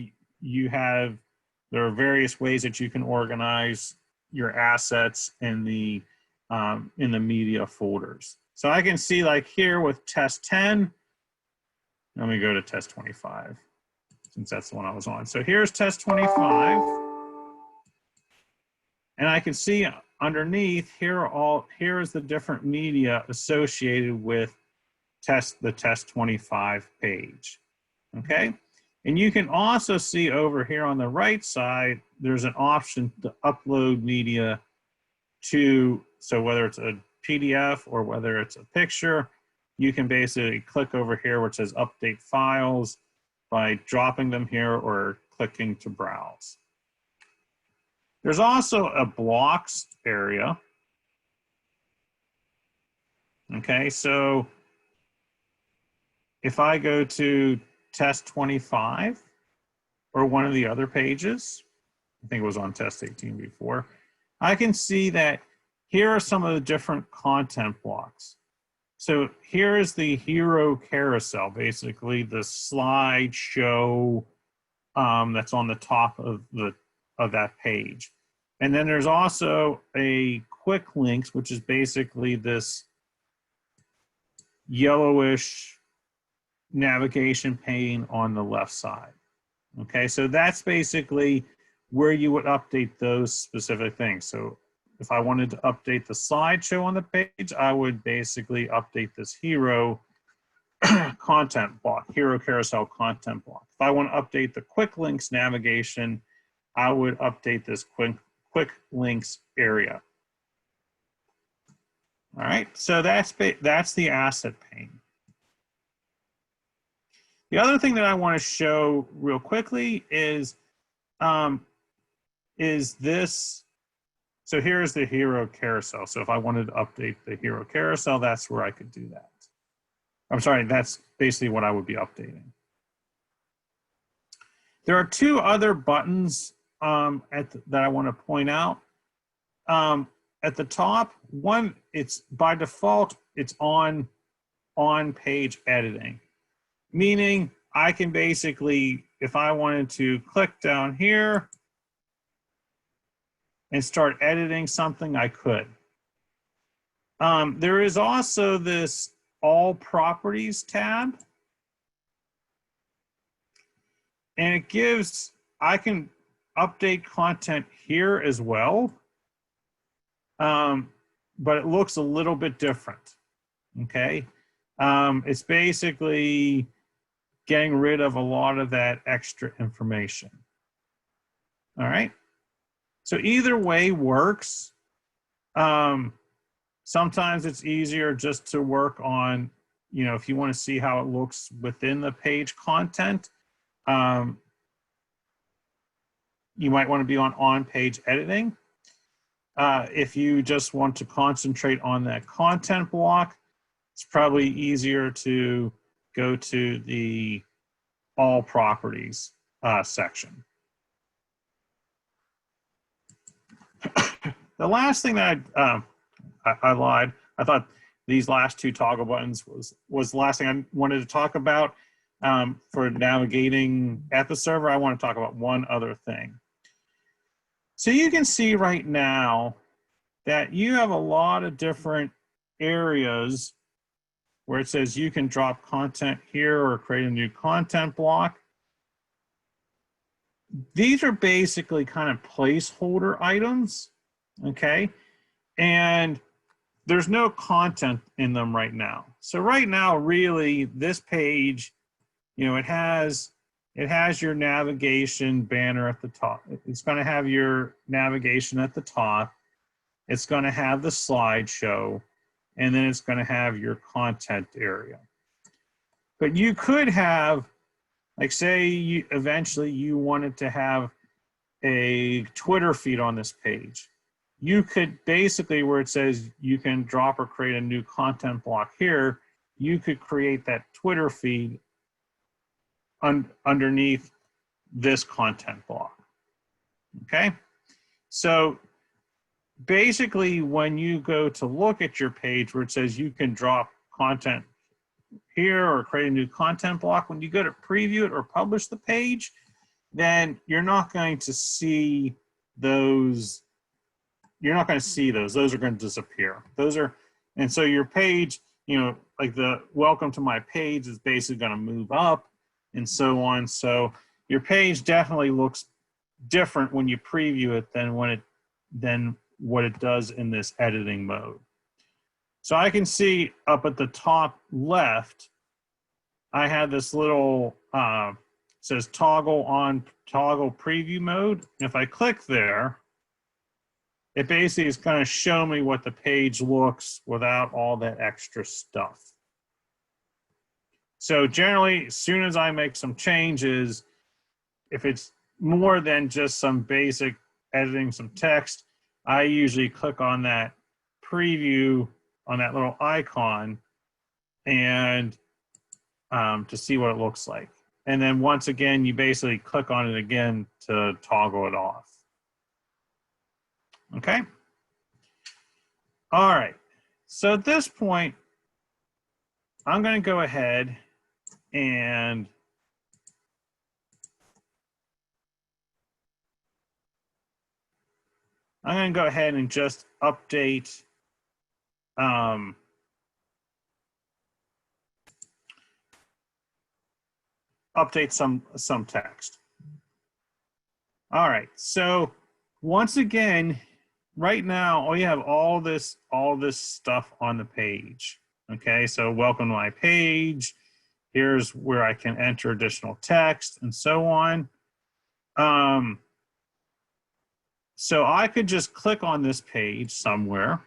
There are various ways that you can organize your assets in the media folders. So I can see, like here with test 10, let me go to test 25, since that's the one I was on. So here's test 25. And I can see underneath here is the different media associated with the test 25 page. Okay? And you can also see over here on the right side, there's an option to upload media to, so whether it's a PDF or whether it's a picture, you can basically click over here where it says update files by dropping them here or clicking to browse. There's also a blocks area. Okay, so if I go to test 25 or one of the other pages, I think it was on test 18 before, I can see that here are some of the different content blocks. So here is the hero carousel, basically the slideshow that's on the top of that page. And then there's also a quick links, which is basically this yellowish navigation pane on the left side. Okay, so that's basically where you would update those specific things. So if I wanted to update the slideshow on the page, I would basically update this hero content block, hero carousel content block. If I want to update the quick links navigation, I would update this quick links area. All right, so that's the asset pane. The other thing that I want to show real quickly is this. So here's the hero carousel. So if I wanted to update the hero carousel, that's where I could do that. I'm sorry, that's basically what I would be updating. There are two other buttons that I want to point out. At the top, one, it's by default, it's on page editing, meaning I can basically, if I wanted to click down here and start editing something, I could. There is also this all properties tab, and it gives, I can update content here as well, but it looks a little bit different, okay? It's basically getting rid of a lot of that extra information. All right, so either way works. Sometimes it's easier just to work on, you know, if you want to see how it looks within the page content, you might want to be on page editing. If you just want to concentrate on that content block, it's probably easier to go to the all properties section. The last thing that I lied. I thought these last two toggle buttons was the last thing I wanted to talk about. For navigating Episerver, I want to talk about one other thing. So you can see right now that you have a lot of different areas where it says you can drop content here or create a new content block. These are basically kind of placeholder items, okay? And there's no content in them right now. So right now, really, this page, you know, it has your navigation banner at the top. It's going to have your navigation at the top. It's going to have the slideshow, and then it's going to have your content area. But you could have, like, say, eventually you wanted to have a Twitter feed on this page. You could basically, where it says you can drop or create a new content block here, you could create that Twitter feed underneath this content block, okay? So basically, when you go to look at your page where it says you can drop content here or create a new content block, when you go to preview it or publish the page, then you're not going to see those. You're not going to see those. Those are going to disappear. Those are, and so your page, you know, like the welcome to my page is basically going to move up and so on. So your page definitely looks different when you preview it than what it does in this editing mode. So I can see up at the top left, I have this little, says toggle on toggle preview mode. And if I click there, it basically is going to show me what the page looks without all that extra stuff. So generally, as soon as I make some changes, if it's more than just some basic editing some text, I usually click on that preview on that little icon and to see what it looks like. And then once again, you basically click on it again to toggle it off. Okay. All right. So at this point, I'm going to go ahead and just update some text. All right. So once again, right now, you have all this stuff on the page. Okay, so welcome to my page. Here's where I can enter additional text and so on. So I could just click on this page somewhere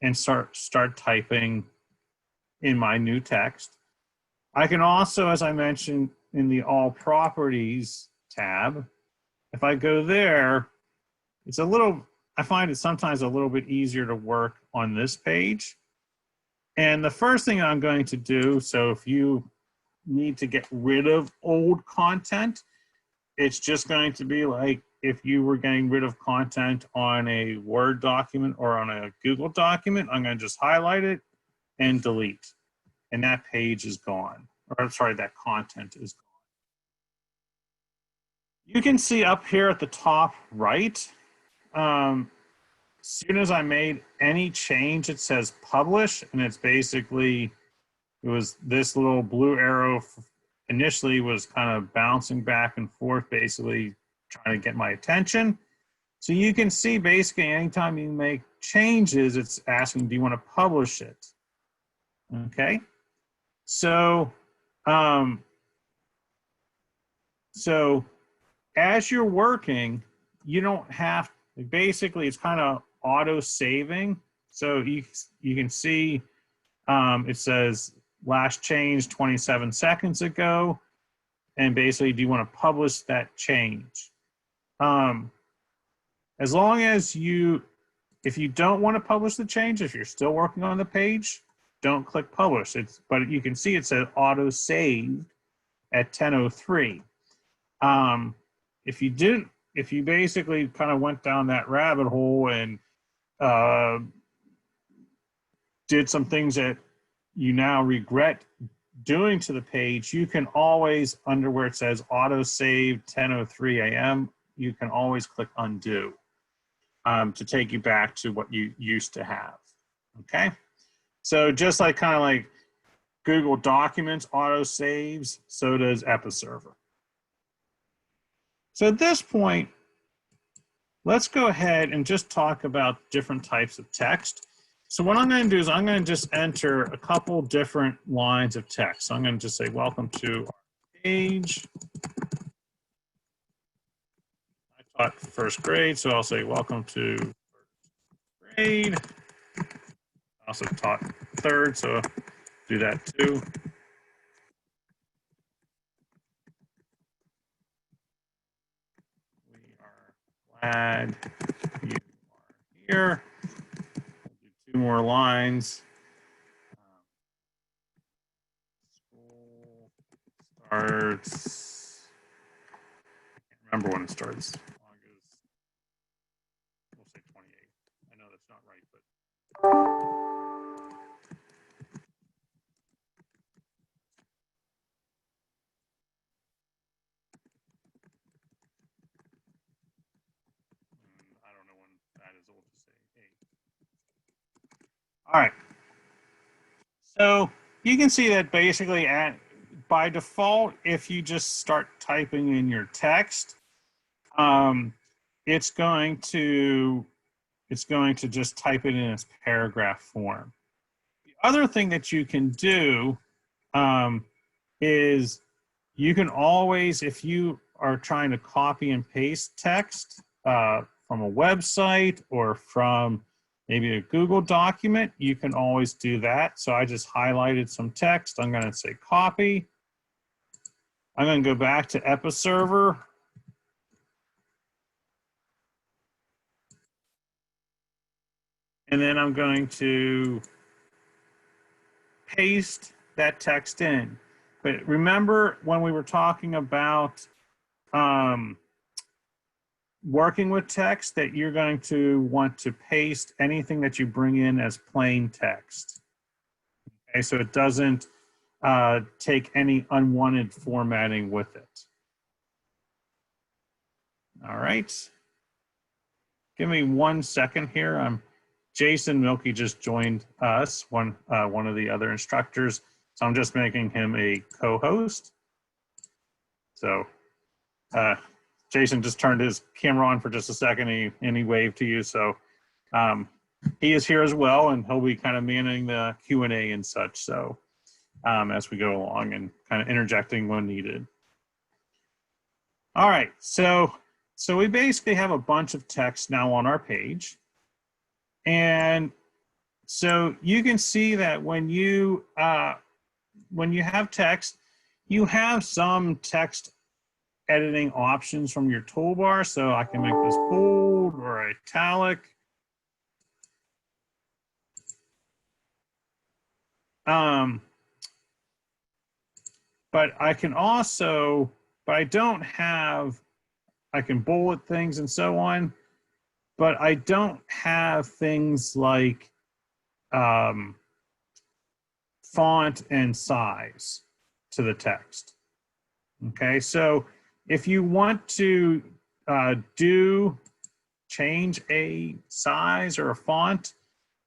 and start typing in my new text. I can also, as I mentioned, in the All Properties tab, if I go there, it's a little, I find it sometimes a little bit easier to work on this page. And the first thing I'm going to do, so if you need to get rid of old content, it's just going to be like if you were getting rid of content on a Word document or on a Google document, I'm going to just highlight it and delete. And that page is gone. Or sorry, that content is gone. You can see up here at the top right, as soon as I made any change, it says publish, and it's basically, it was this little blue arrow initially was kind of bouncing back and forth, basically trying to get my attention. So you can see basically anytime you make changes, it's asking, do you want to publish it? Okay. So, so as you're working, you don't have, basically it's kind of auto saving. So you can see it says last change 27 seconds ago. And basically, do you want to publish that change? As long as if you don't want to publish the change, if you're still working on the page, don't click publish. But you can see it says auto saved at 10:03. If you basically kind of went down that rabbit hole and did some things that you now regret doing to the page, you can always, under where it says auto save 10:03 a.m., you can always click undo to take you back to what you used to have. Okay, so just like kind of like Google Documents auto saves, so does Episerver. So at this point, let's go ahead and just talk about different types of text. So what I'm going to do is I'm going to just enter a couple different lines of text. So I'm going to just say, welcome to our page. I taught first grade, so I'll say, welcome to first grade. I also taught third, so do that too. We are glad you are here. Two more lines. School starts. I can't remember when it starts. August. We'll say 28. I know that's not right, but. I don't know when that is. We'll just say 8. All right. So you can see that basically by default, if you just start typing in your text, it's going to just type it in its paragraph form. The other thing that you can do is you can always, if you are trying to copy and paste text from a website or from maybe a Google document, you can always do that. So I just highlighted some text. I'm going to say copy. I'm going to go back to Episerver. And then I'm going to paste that text in. But remember when we were talking about working with text, that you're going to want to paste anything that you bring in as plain text. Okay, so it doesn't take any unwanted formatting with it. All right. Give me 1 second here. Jason Milkey just joined us, one of the other instructors. So I'm just making him a co-host. So Jason just turned his camera on for just a second and he waved to you. So he is here as well, and he'll be kind of manning the Q&A and such. So as we go along and kind of interjecting when needed. All right, so we basically have a bunch of text now on our page. And so you can see that when you have text, you have some text editing options from your toolbar. So I can make this bold or italic. But I can also, but I don't have, I can bullet things and so on, but I don't have things like font and size to the text. Okay, so if you want to change a size or a font,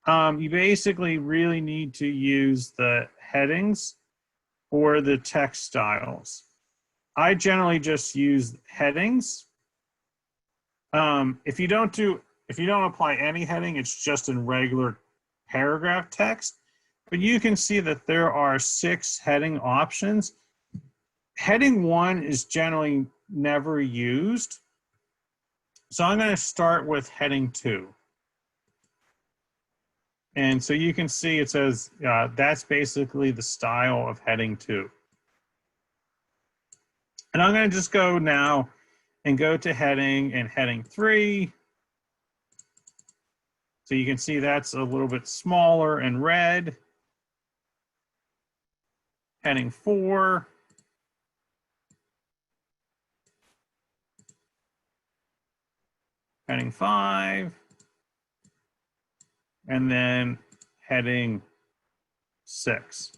you basically really need to use the headings or the text styles. I generally just use headings. If you don't apply any heading, it's just in regular paragraph text. But you can see that there are 6 heading options. Heading 1 is generally never used. So I'm going to start with heading 2. And so you can see it says that's basically the style of heading 2. And I'm going to just go now and go to heading and heading 3. So you can see that's a little bit smaller in red. Heading 4. Heading 5. And then heading 6.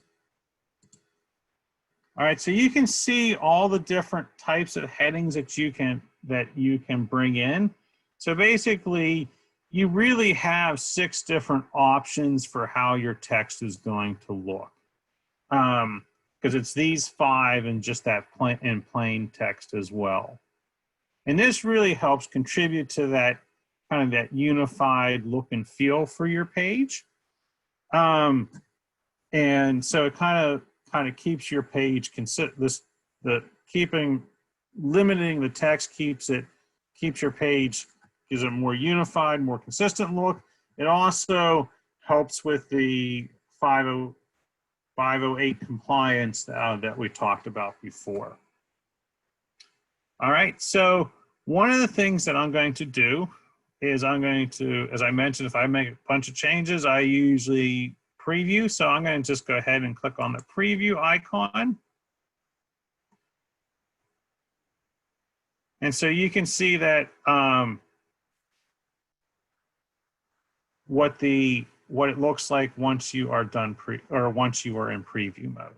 All right, so you can see all the different types of headings that you can bring in. So basically, you really have 6 different options for how your text is going to look. Because it's these 5 and just that plain text as well. And this really helps contribute to that kind of that unified look and feel for your page. And so it kind of keeps your page limiting the text keeps your page, gives it a more unified, more consistent look. It also helps with the 508 compliance that we talked about before. All right, so one of the things that I'm going to do is I'm going to, as I mentioned, if I make a bunch of changes, I usually preview. So I'm going to just go ahead and click on the preview icon. And so you can see that what it looks like once you are done once you are in preview mode.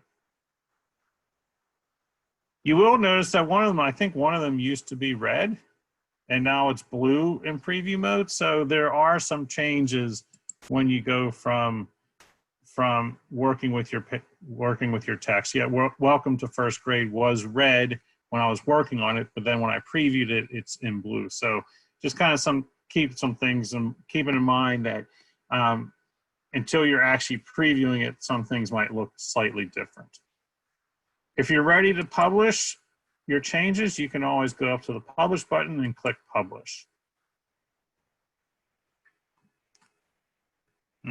You will notice that I think one of them used to be red, and now it's blue in preview mode. So there are some changes when you go from working with your text. Yeah, Welcome to First Grade was red when I was working on it, but then when I previewed it, it's in blue. So just kind of keep some things and keeping in mind that until you're actually previewing it, some things might look slightly different. If you're ready to publish your changes, you can always go up to the Publish button and click Publish.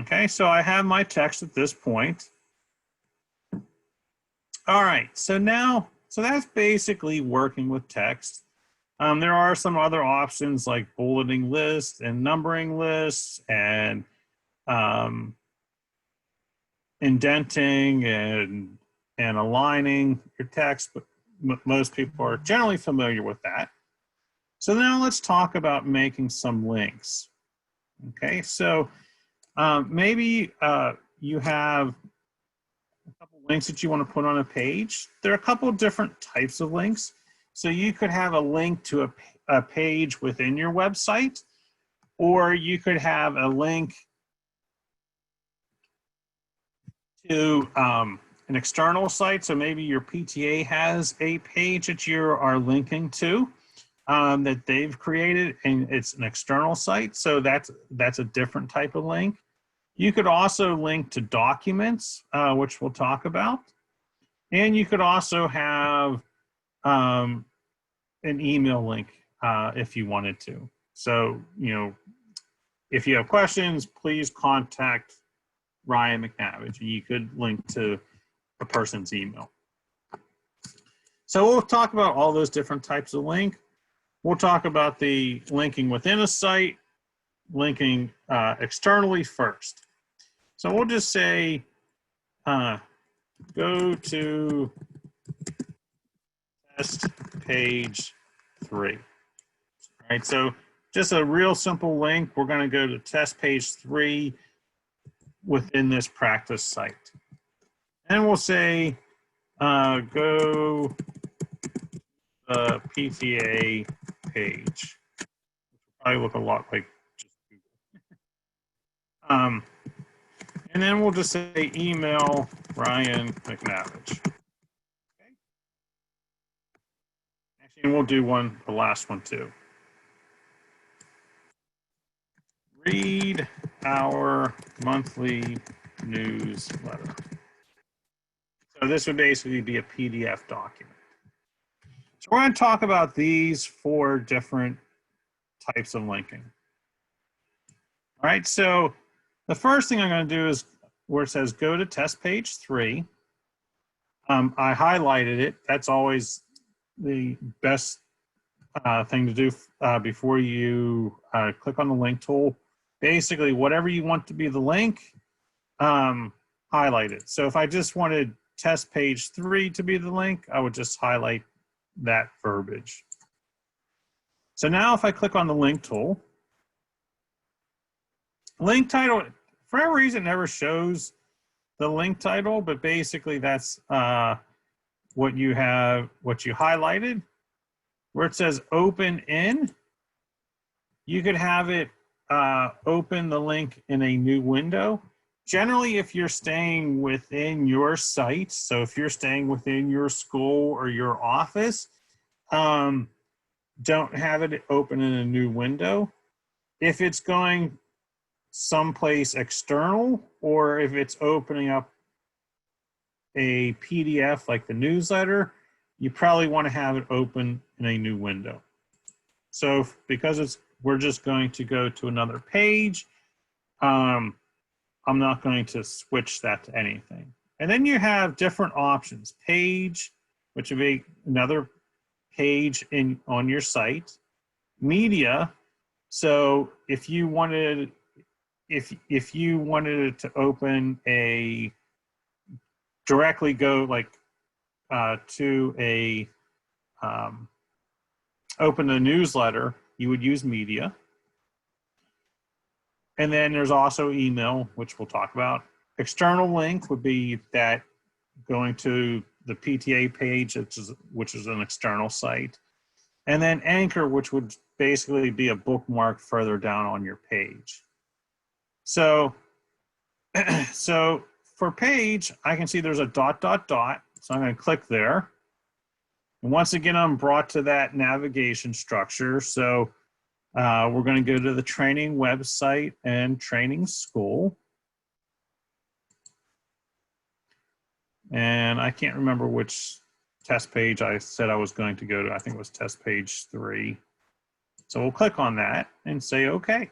Okay, so I have my text at this point. All right, so that's basically working with text. There are some other options like bulleting lists and numbering lists and indenting and aligning your text, but most people are generally familiar with that. So now let's talk about making some links. Okay, so maybe you have a couple links that you want to put on a page. There are a couple of different types of links. So you could have a link to a page within your website, or you could have a link to an external site. So maybe your PTA has a page that you are linking to that they've created, and it's an external site. So that's a different type of link. You could also link to documents, which we'll talk about. And you could also have an email link if you wanted to. So, you know, if you have questions, please contact Ryan McNavage, and you could link to a person's email. So we'll talk about all those different types of link. We'll talk about the linking within a site, linking externally first. So we'll just say, go to test page 3. All right, so just a real simple link. We're going to go to test page 3 within this practice site. And we'll say, go the PTA page. Probably look a lot like just Google. And then we'll just say email Ryan McNavage. Okay. Actually, we'll do the last one too. Read our monthly newsletter. So this would basically be a PDF document. So we're going to talk about these 4 different types of linking. All right, so the first thing I'm going to do is where it says go to test page 3. I highlighted it. That's always the best thing to do before you click on the link tool. Basically, whatever you want to be the link, highlight it. So if I just wanted test page 3 to be the link, I would just highlight that verbiage. So now if I click on the link tool, link title, for every reason, never shows the link title, but basically that's what you highlighted. Where it says open in, you could have it open the link in a new window. Generally, if you're staying within your site, so if you're staying within your school or your office, don't have it open in a new window. If it's going someplace external, or if it's opening up a PDF like the newsletter, you probably want to have it open in a new window. So because we're just going to go to another page, I'm not going to switch that to anything. And then you have different options. Page, which would be another page on your site. Media, so if you wanted it to open directly go like to open a newsletter, you would use media. And then there's also email, which we'll talk about. External link would be that going to the PTA page, which is an external site. And then anchor, which would basically be a bookmark further down on your page. So for page, I can see there's a ... So I'm going to click there. And once again, I'm brought to that navigation structure. So we're going to go to the training website and training school. And I can't remember which test page I said I was going to go to. I think it was test page 3. So we'll click on that and say, okay.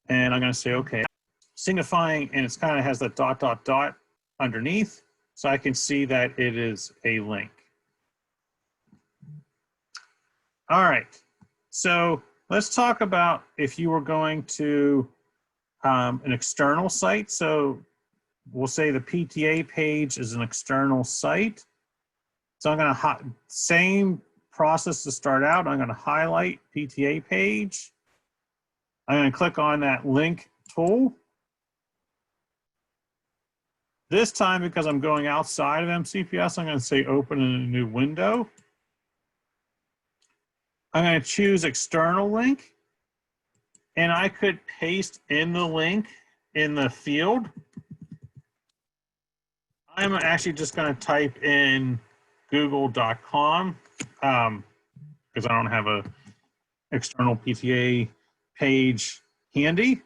And I'm going to say, okay, signifying, and it's kind of has the ... underneath, so I can see that it is a link. All right, so let's talk about if you were going to an external site. So we'll say the PTA page is an external site. So I'm going to, same process to start out. I'm going to highlight PTA page. I'm going to click on that link tool. This time, because I'm going outside of MCPS, I'm going to say open in a new window. I'm going to choose external link, and I could paste in the link in the field. I'm actually just going to type in google.com because I don't have a external PTA page handy.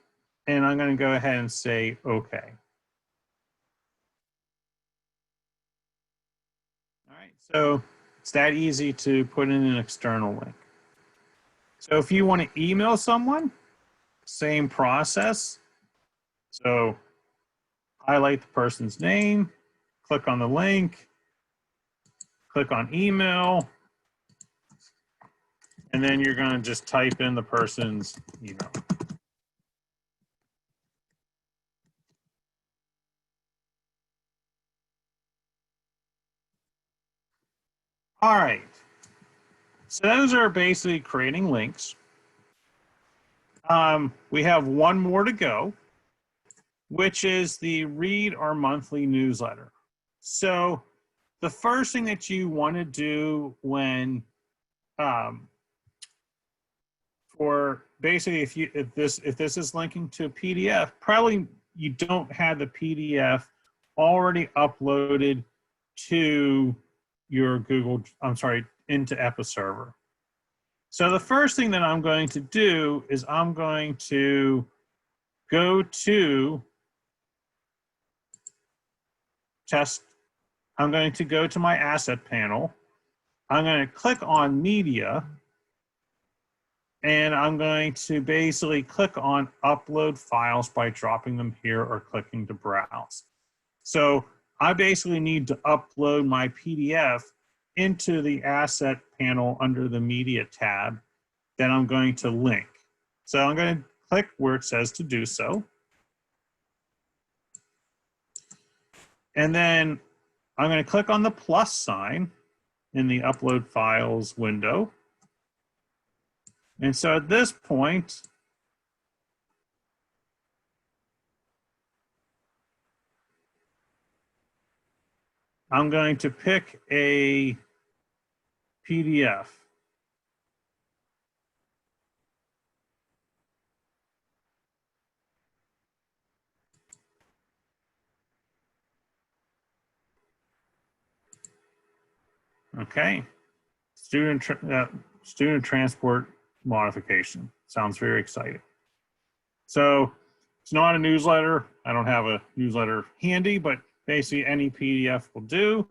And I'm going to go ahead and say OK. All right, so it's that easy to put in an external link. So if you want to email someone, same process. So highlight the person's name, click on the link, click on email, and then you're going to just type in the person's email. All right. So those are basically creating links. We have one more to go, which is the read our monthly newsletter. So the first thing that you want to do when for basically if this is linking to a PDF, probably you don't have the PDF already uploaded to your into Episerver. So the first thing that I'm going to do is I'm going to go to I'm going to go to my asset panel. I'm going to click on media, and I'm going to basically click on upload files by dropping them here or clicking to browse. So I basically need to upload my PDF into the asset panel under the media tab that I'm going to link. So I'm going to click where it says to do so. And then I'm going to click on the plus sign in the upload files window. And so at this point, I'm going to pick a PDF. Okay, student transport modification. Sounds very exciting. So it's not a newsletter. I don't have a newsletter handy, but basically any PDF will do.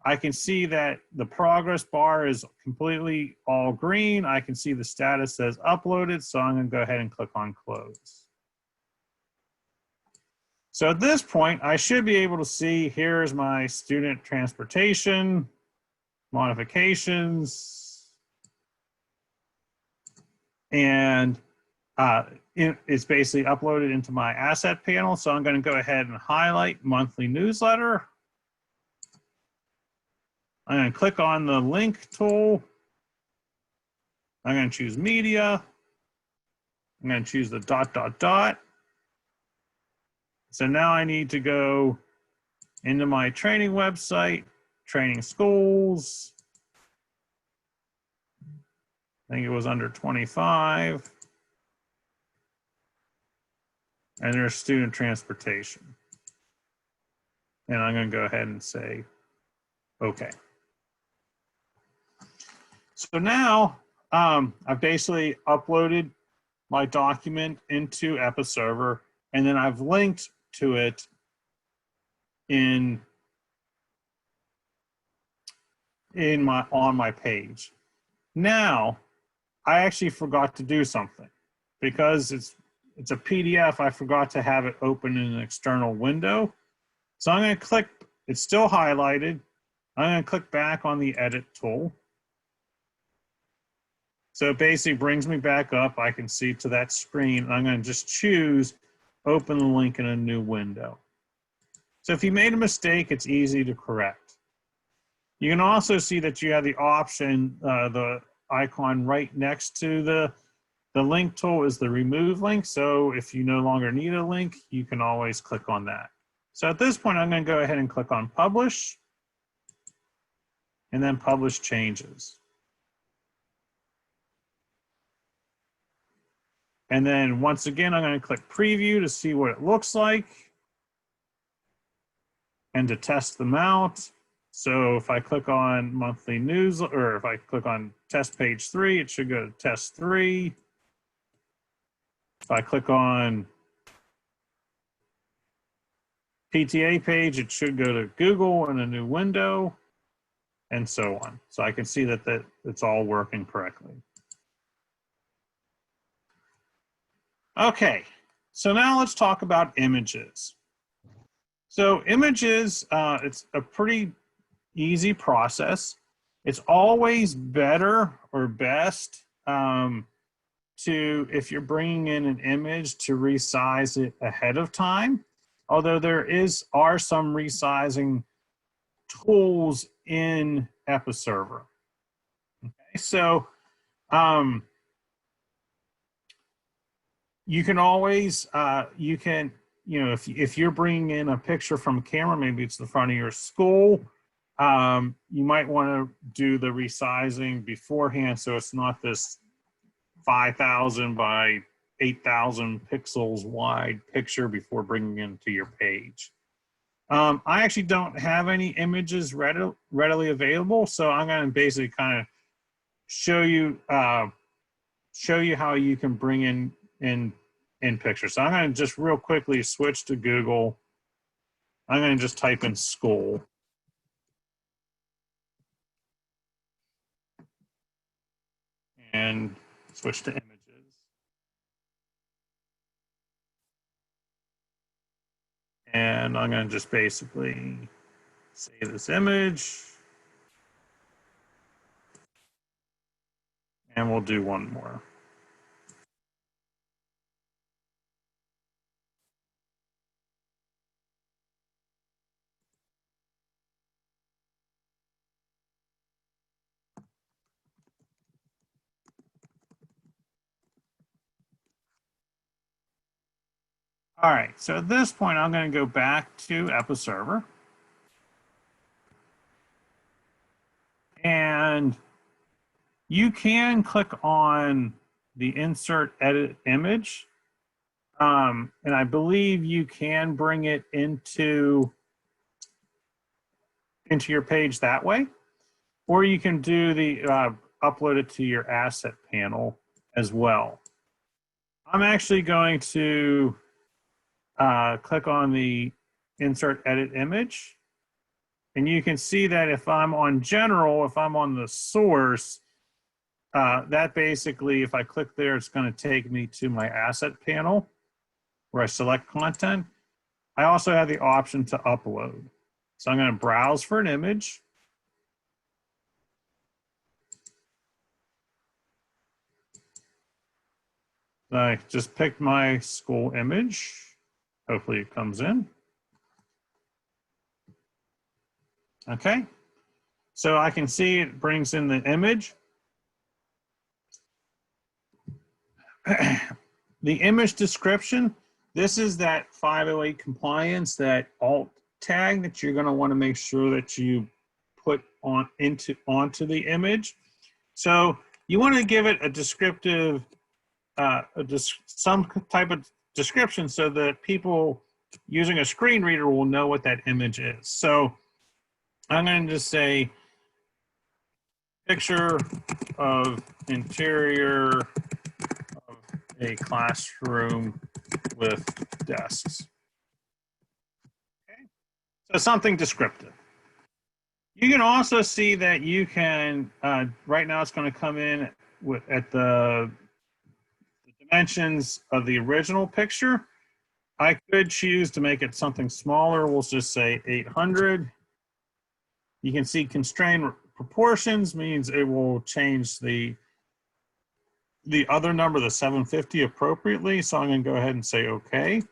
I can see that the progress bar is completely all green. I can see the status says uploaded, so I'm going to go ahead and click on close. So at this point, I should be able to see here's my student transportation modifications, and it's basically uploaded into my asset panel. So I'm going to go ahead and highlight monthly newsletter. I'm going to click on the link tool. I'm going to choose media. I'm going to choose the ... So now I need to go into my training website, training schools. I think it was under 25. And there's student transportation. And I'm going to go ahead and say, OK. So now I've basically uploaded my document into Episerver, and then I've linked to it on my page. Now, I actually forgot to do something. Because it's a PDF, I forgot to have it open in an external window. So I'm going to click, it's still highlighted. I'm going to click back on the edit tool. So it basically brings me back up. I can see to that screen. I'm going to just choose open the link in a new window. So if you made a mistake, it's easy to correct. You can also see that you have the option, the icon right next to the link tool is the remove link. So if you no longer need a link, you can always click on that. So at this point, I'm going to go ahead and click on publish and then publish changes. And then once again, I'm going to click preview to see what it looks like and to test them out. So if I click on monthly news, or if I click on test page 3, it should go to test 3. If I click on PTA page, it should go to Google in a new window, and so on. So I can see that it's all working correctly. Okay, so now let's talk about images. So images, it's a pretty easy process. It's always better or best if you're bringing in an image, to resize it ahead of time. Although there are some resizing tools in Episerver. Okay, so you can always, if you're bringing in a picture from a camera, maybe it's the front of your school, you might want to do the resizing beforehand so it's not this 5,000 by 8,000 pixels wide picture before bringing it into your page. I actually don't have any images readily available, so I'm going to basically kind of show you how you can bring in pictures. So I'm going to just real quickly switch to Google. I'm going to just type in school. And switch to images. And I'm going to just basically save this image. And we'll do one more. All right, so at this point, I'm going to go back to Episerver. And you can click on the Insert Edit Image. And I believe you can bring it into your page that way. Or you can do the upload it to your asset panel as well. I'm actually going to click on the Insert Edit Image. And you can see that if I'm on General, if I'm on the source, that basically, if I click there, it's going to take me to my asset panel where I select content. I also have the option to upload. So I'm going to browse for an image. I just picked my school image. Hopefully it comes in. Okay. So I can see it brings in the image. The image description, this is that 508 compliance, that alt tag that you're going to want to make sure that you put onto the image. So you want to give it a descriptive, some type of description so that people using a screen reader will know what that image is. So I'm going to just say picture of interior of a classroom with desks. Okay, so something descriptive. You can also see that you can, right now it's going to come in at the dimensions of the original picture. I could choose to make it something smaller. We'll just say 800. You can see constrained proportions means it will change the other number, the 750, appropriately. So I'm going to go ahead and say OK.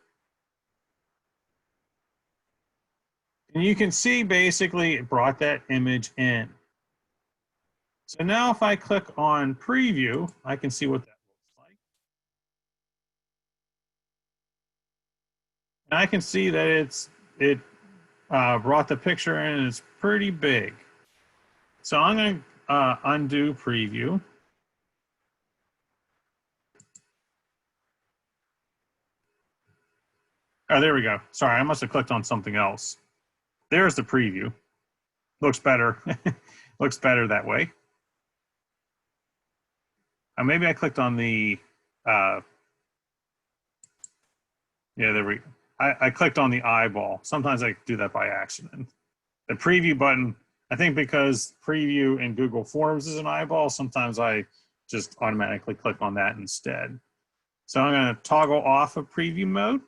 And you can see basically it brought that image in. So now if I click on preview, I can see what that looks like. And I can see that it brought the picture in and it's pretty big. So I'm going to undo preview. Oh, there we go. Sorry, I must have clicked on something else. There's the preview. Looks better. Looks better that way. Maybe I clicked on the, yeah, there we go. I clicked on the eyeball. Sometimes I do that by accident. The preview button, I think because preview in Google Forms is an eyeball, sometimes I just automatically click on that instead. So I'm going to toggle off of preview mode.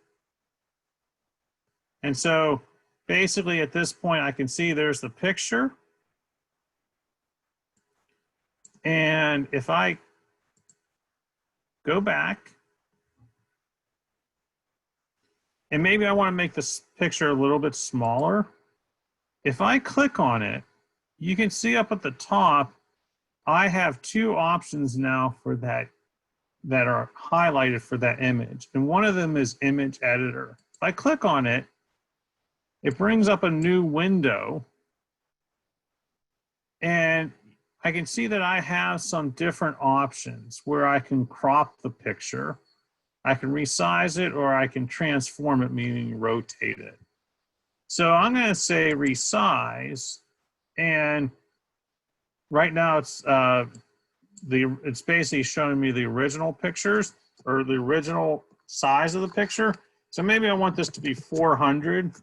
And so basically at this point, I can see there's the picture. And if I go back, and maybe I want to make this picture a little bit smaller. If I click on it, you can see up at the top, I have two options now for that are highlighted for that image. And one of them is image editor. If I click on it, it brings up a new window. And I can see that I have some different options where I can crop the picture. I can resize it, or I can transform it, meaning rotate it. So I'm going to say resize, and right now it's basically showing me the original pictures or the original size of the picture. So maybe I want this to be 400,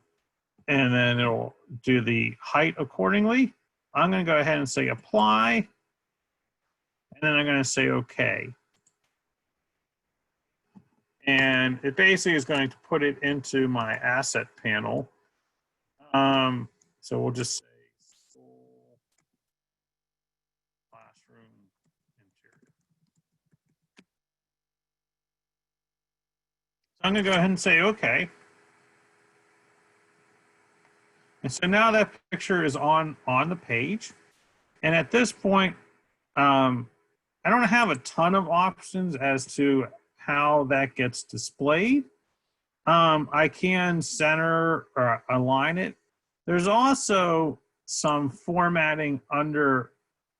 and then it'll do the height accordingly. I'm going to go ahead and say apply, and then I'm going to say OK. And it basically is going to put it into my asset panel. So we'll just say full classroom interior. So I'm going to go ahead and say OK. And so now that picture is on the page. And at this point, I don't have a ton of options as to how that gets displayed. I can center or align it. There's also some formatting under,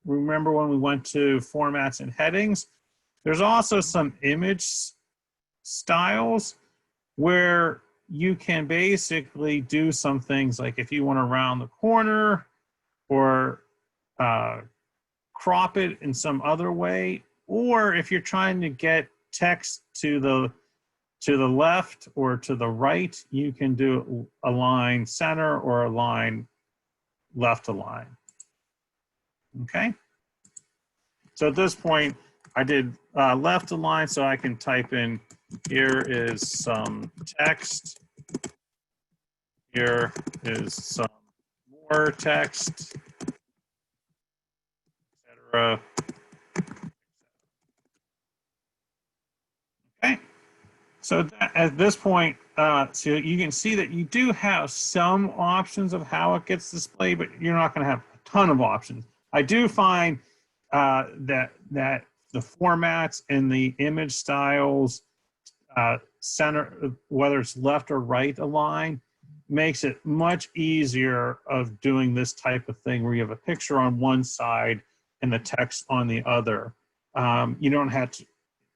remember when we went to formats and headings? There's also some image styles where you can basically do some things like if you want to round the corner or crop it in some other way, or if you're trying to get text to the left or to the right, you can do align center or align left align. Okay. So at this point, I did left align, so I can type in, here is some text. Here is some more text, etc. Okay. So at this point, so you can see that you do have some options of how it gets displayed, but you're not going to have a ton of options. I do find that the formats and the image styles, center, whether it's left or right align, makes it much easier of doing this type of thing where you have a picture on one side and the text on the other. You don't have to,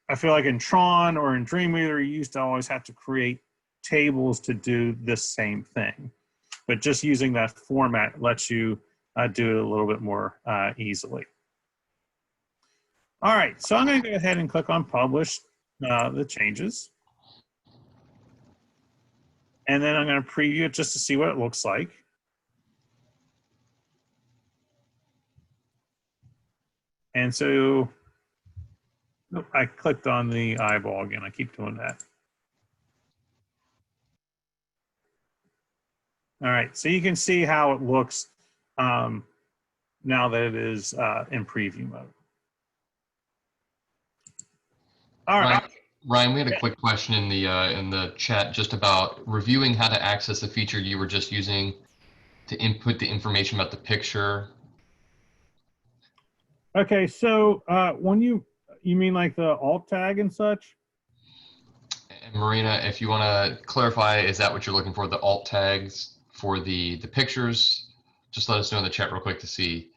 I feel like in Tron or in Dreamweaver, you used to always have to create tables to do this same thing. But just using that format lets you do it a little bit more easily. All right, so I'm going to go ahead and click on Publish the changes. And then I'm going to preview it just to see what it looks like. And so I clicked on the eyeball again. I keep doing that. All right, so you can see how it looks now that it is in preview mode. All right. Ryan, we had a quick question in the chat just about reviewing how to access the feature you were just using to input the information about the picture. Okay, so when you mean like the alt tag and such? And Marina, if you want to clarify, is that what you're looking for, the alt tags for the pictures? Just let us know in the chat real quick to see.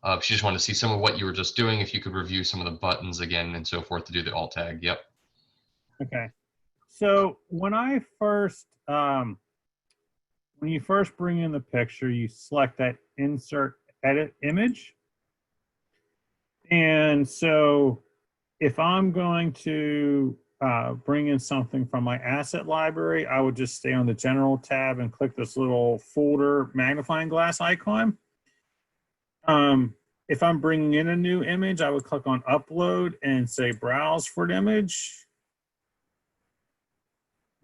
If you just want to see some of what you were just doing, if you could review some of the buttons again and so forth to do the alt tag. Yep. Okay. So when I first when you first bring in the picture, you select that insert edit image. And so if I'm going to bring in something from my asset library, I would just stay on the general tab and click this little folder magnifying glass icon. If I'm bringing in a new image, I would click on upload and say browse for an image.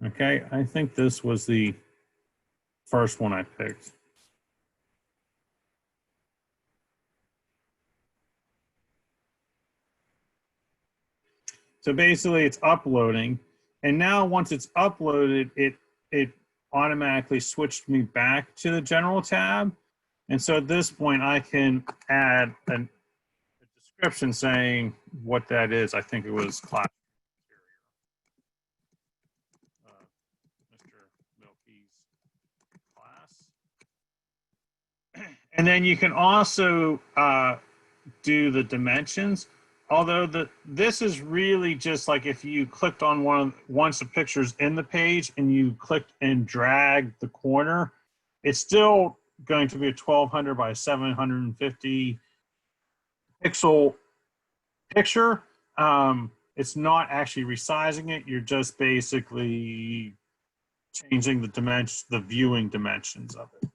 Okay, I think this was the first one I picked. So basically it's uploading. And now once it's uploaded, it automatically switched me back to the general tab. And so at this point I can add a description saying what that is. I think it was class. Mr. Milky's class. And then you can also do the dimensions. Although this is really just like if you clicked on once the picture's in the page and you clicked and dragged the corner, it's still going to be a 1200 by 750 pixel picture. It's not actually resizing it. You're just basically changing the dimensions, the viewing dimensions of it.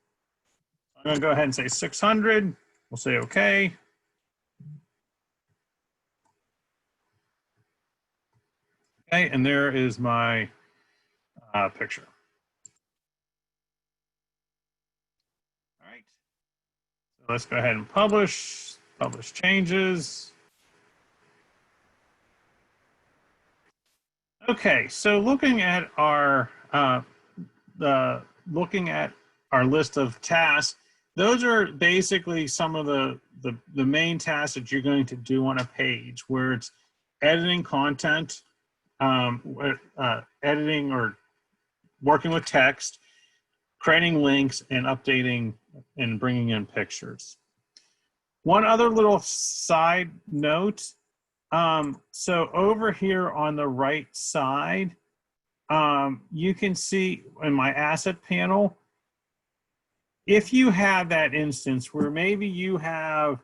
I'm going to go ahead and say 600. We'll say okay. Okay, and there is my picture. All right, so let's go ahead and publish changes. Okay, so looking at our list of tasks, those are basically some of the main tasks that you're going to do on a page, where it's editing content, editing or working with text, creating links, and updating and bringing in pictures. One other little side note. So over here on the right side, you can see in my asset panel, if you have that instance where maybe you have,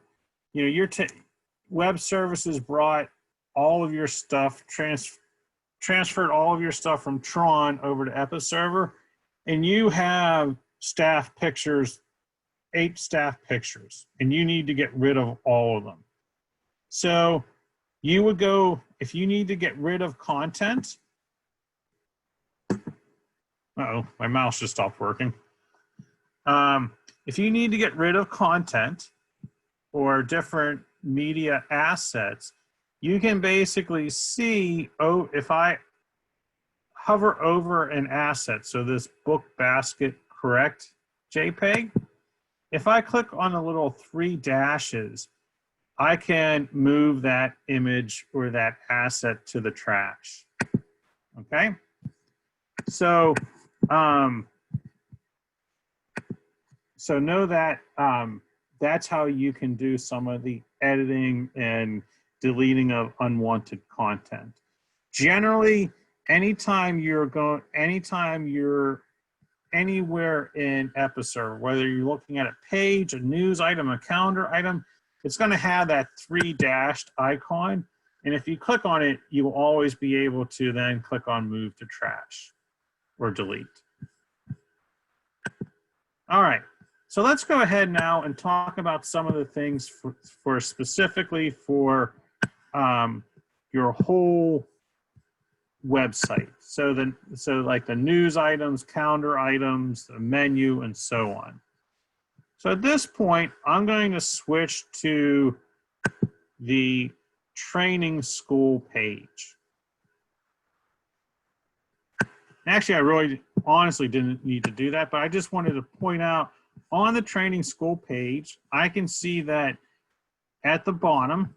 your web services brought all of your stuff, transferred all of your stuff from Tron over to Episerver, and you have staff pictures, 8 staff pictures, and you need to get rid of all of them. So you would go, if you need to get rid of content, uh-oh, my mouse just stopped working. If you need to get rid of content or different media assets, you can basically see, if I hover over an asset, so this book basket correct JPEG, if I click on the little 3 dashes, I can move that image or that asset to the trash. Okay? So, so know that that's how you can do some of the editing and deleting of unwanted content. Generally, anytime you're anywhere in Episerver, whether you're looking at a page, a news item, a calendar item, it's going to have that 3 dashed icon. And if you click on it, you will always be able to then click on move to trash or delete. All right. So let's go ahead now and talk about some of the things for specifically for your whole website. So like the news items, calendar items, the menu, and so on. So at this point, I'm going to switch to the training school page. Actually, I really honestly didn't need to do that, but I just wanted to point out on the training school page, I can see that at the bottom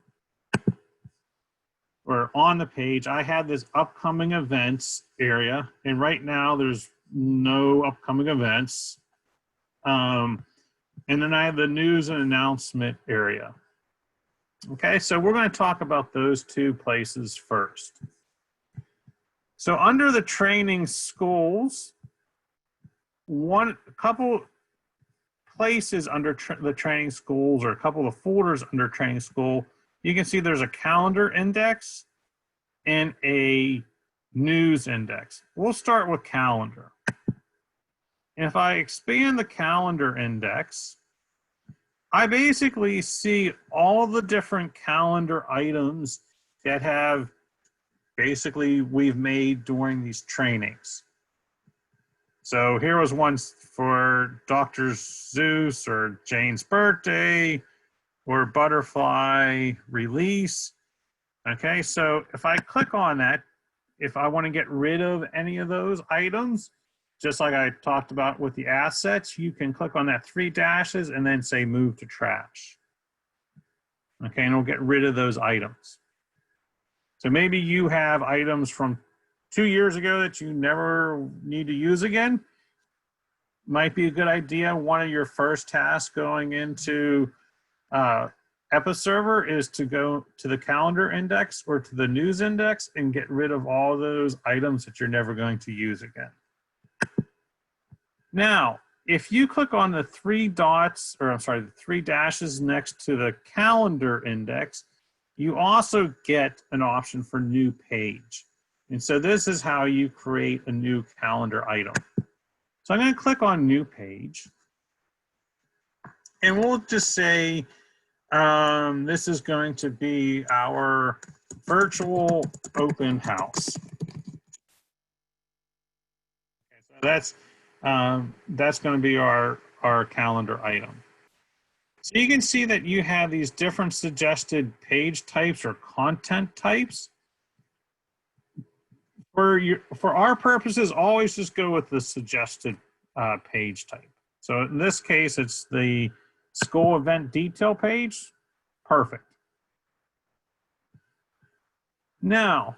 or on the page, I have this upcoming events area. And right now there's no upcoming events. And then I have the news and announcement area. Okay, so we're going to talk about those 2 places first. So under the training schools, a couple places under the training schools, or a couple of folders under training school, you can see there's a calendar index and a news index. We'll start with calendar. And if I expand the calendar index, I basically see all the different calendar items that have basically we've made during these trainings. So here was one for Dr. Zeus or Jane's birthday or butterfly release. Okay, so if I click on that, if I want to get rid of any of those items, just like I talked about with the assets, you can click on that 3 dashes and then say move to trash. Okay, and it'll get rid of those items. So maybe you have items from 2 years ago that you never need to use again. Might be a good idea. One of your first tasks going into Episerver is to go to the calendar index or to the news index and get rid of all those items that you're never going to use again. Now, if you click on the 3 dots, or I'm sorry, the 3 dashes next to the calendar index, you also get an option for new page. And so this is how you create a new calendar item. So I'm going to click on new page. And we'll just say this is going to be our virtual open house. Okay, so that's going to be our calendar item. So you can see that you have these different suggested page types or content types. For our purposes, always just go with the suggested page type. So in this case, it's the school event detail page. Perfect. Now,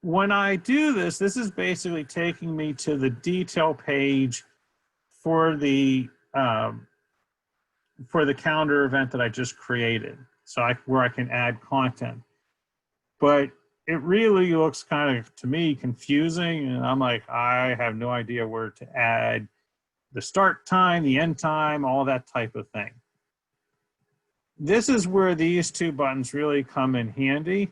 when I do this, this is basically taking me to the detail page for the calendar event that I just created. So where I can add content. But it really looks kind of, to me, confusing. And I'm like, I have no idea where to add the start time, the end time, all that type of thing. This is where these 2 buttons really come in handy.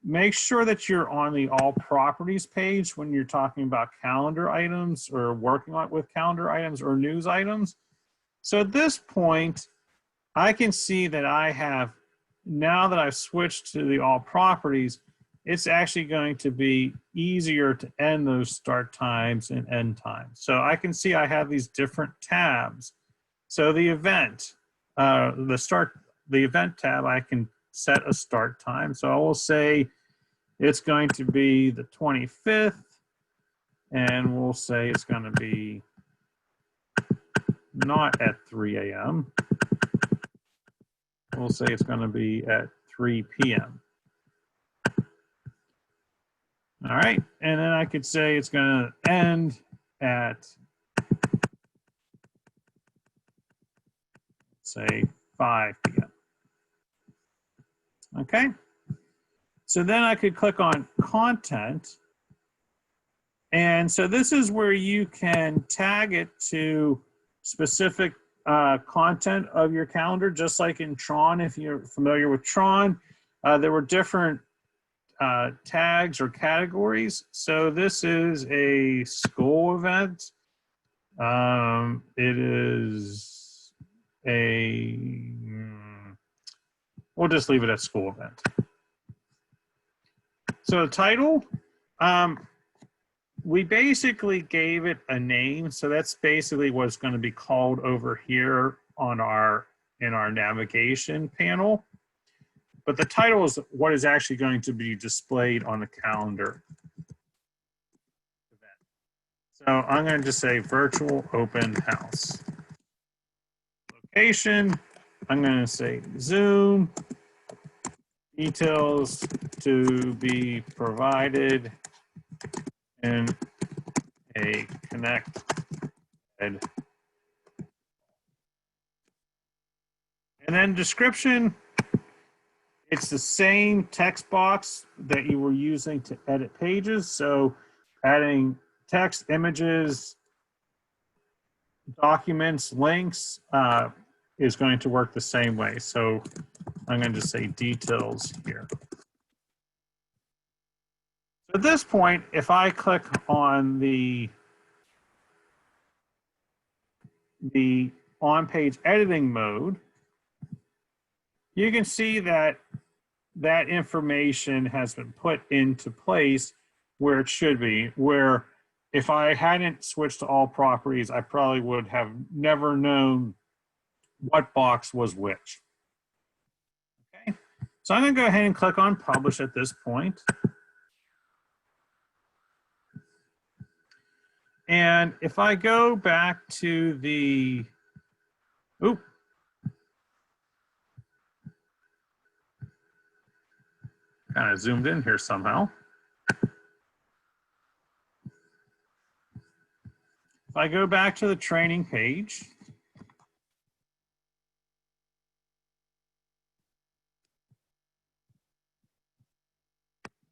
Make sure that you're on the all properties page when you're talking about calendar items or working with calendar items or news items. So at this point, I can see that I have, now that I've switched to the all properties, it's actually going to be easier to end those start times and end times. So I can see I have these different tabs. So the event, the event tab, I can set a start time. So I will say it's going to be the 25th, and we'll say it's going to be not at 3 a.m. We'll say it's going to be at 3 p.m. All right, and then I could say it's going to end at, say, 5 p.m. Okay, so then I could click on content. And so this is where you can tag it to specific content of your calendar, just like in Tron. If you're familiar with Tron, there were different tags or categories. So this is a school event. It is we'll just leave it at school event. So the title, we basically gave it a name. So that's basically what's going to be called over here on in our navigation panel. But the title is what is actually going to be displayed on the calendar event. So I'm going to just say virtual open house. Location, I'm going to say Zoom. Details to be provided in a connected. And then description, it's the same text box that you were using to edit pages. So adding text, images, documents, links is going to work the same way. So I'm going to just say details here. At this point, if I click on the on-page editing mode, you can see that that information has been put into place where it should be, where if I hadn't switched to all properties, I probably would have never known what box was which. Okay, so I'm going to go ahead and click on Publish at this point. And if I go back to the, oop, kind of zoomed in here somehow. If I go back to the training page,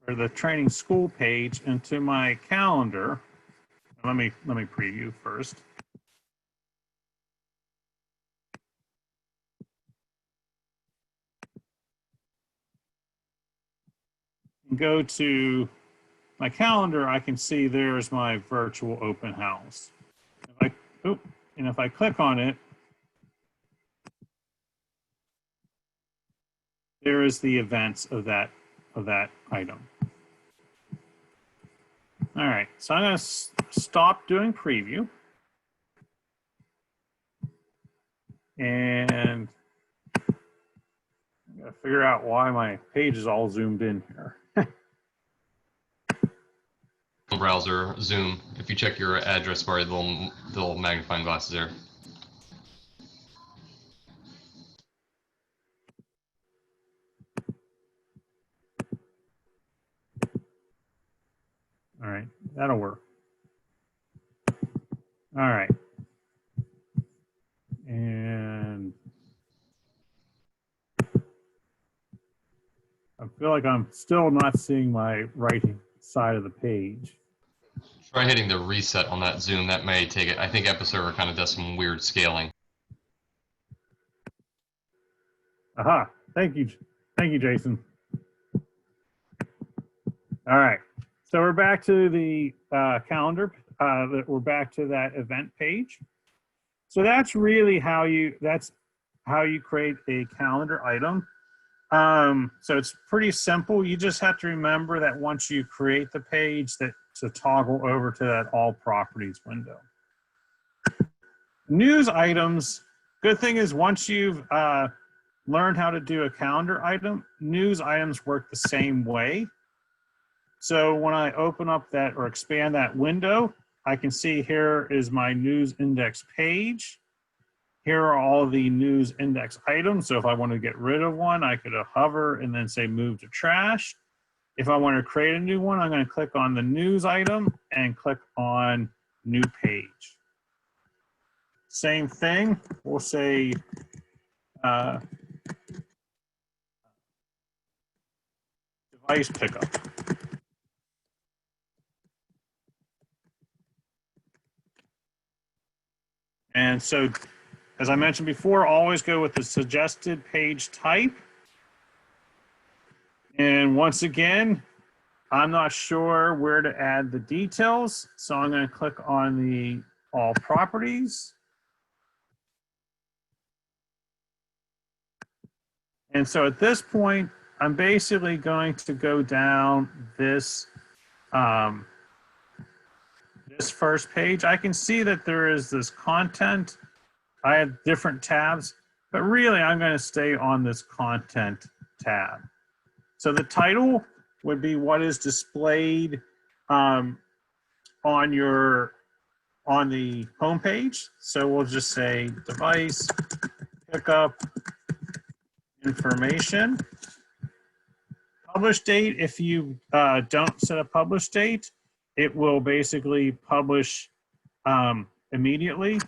or the training school page, into my calendar, let me preview first. Go to my calendar, I can see there's my virtual open house. And if I click on it, there is the events of that item. All right, so I'm going to stop doing preview. And I got to figure out why my page is all zoomed in here. Browser, Zoom. If you check your address bar, the little magnifying glasses there. All right, that'll work. All right. And I feel like I'm still not seeing my right side of the page. Try hitting the reset on that Zoom. That may take it. I think Episerver kind of does some weird scaling. Aha, thank you, Jason. All right, so we're back to the calendar. We're back to that event page. So that's really how you create a calendar item. So it's pretty simple. You just have to remember that once you create the page, that to toggle over to that all properties window. News items, good thing is once you've learned how to do a calendar item, news items work the same way. So when I open up that or expand that window, I can see here is my news index page. Here are all the news index items. So if I want to get rid of one, I could hover and then say move to trash. If I want to create a new one, I'm going to click on the news item and click on new page. Same thing, we'll say device pickup. And so, as I mentioned before, always go with the suggested page type. And once again, I'm not sure where to add the details, so I'm going to click on the all properties. And so at this point, I'm basically going to go down this this first page. I can see that there is this content. I have different tabs, but really I'm going to stay on this content tab. So the title would be what is displayed on the home page. So we'll just say device pickup information. Publish date, if you don't set a publish date, it will basically publish immediately.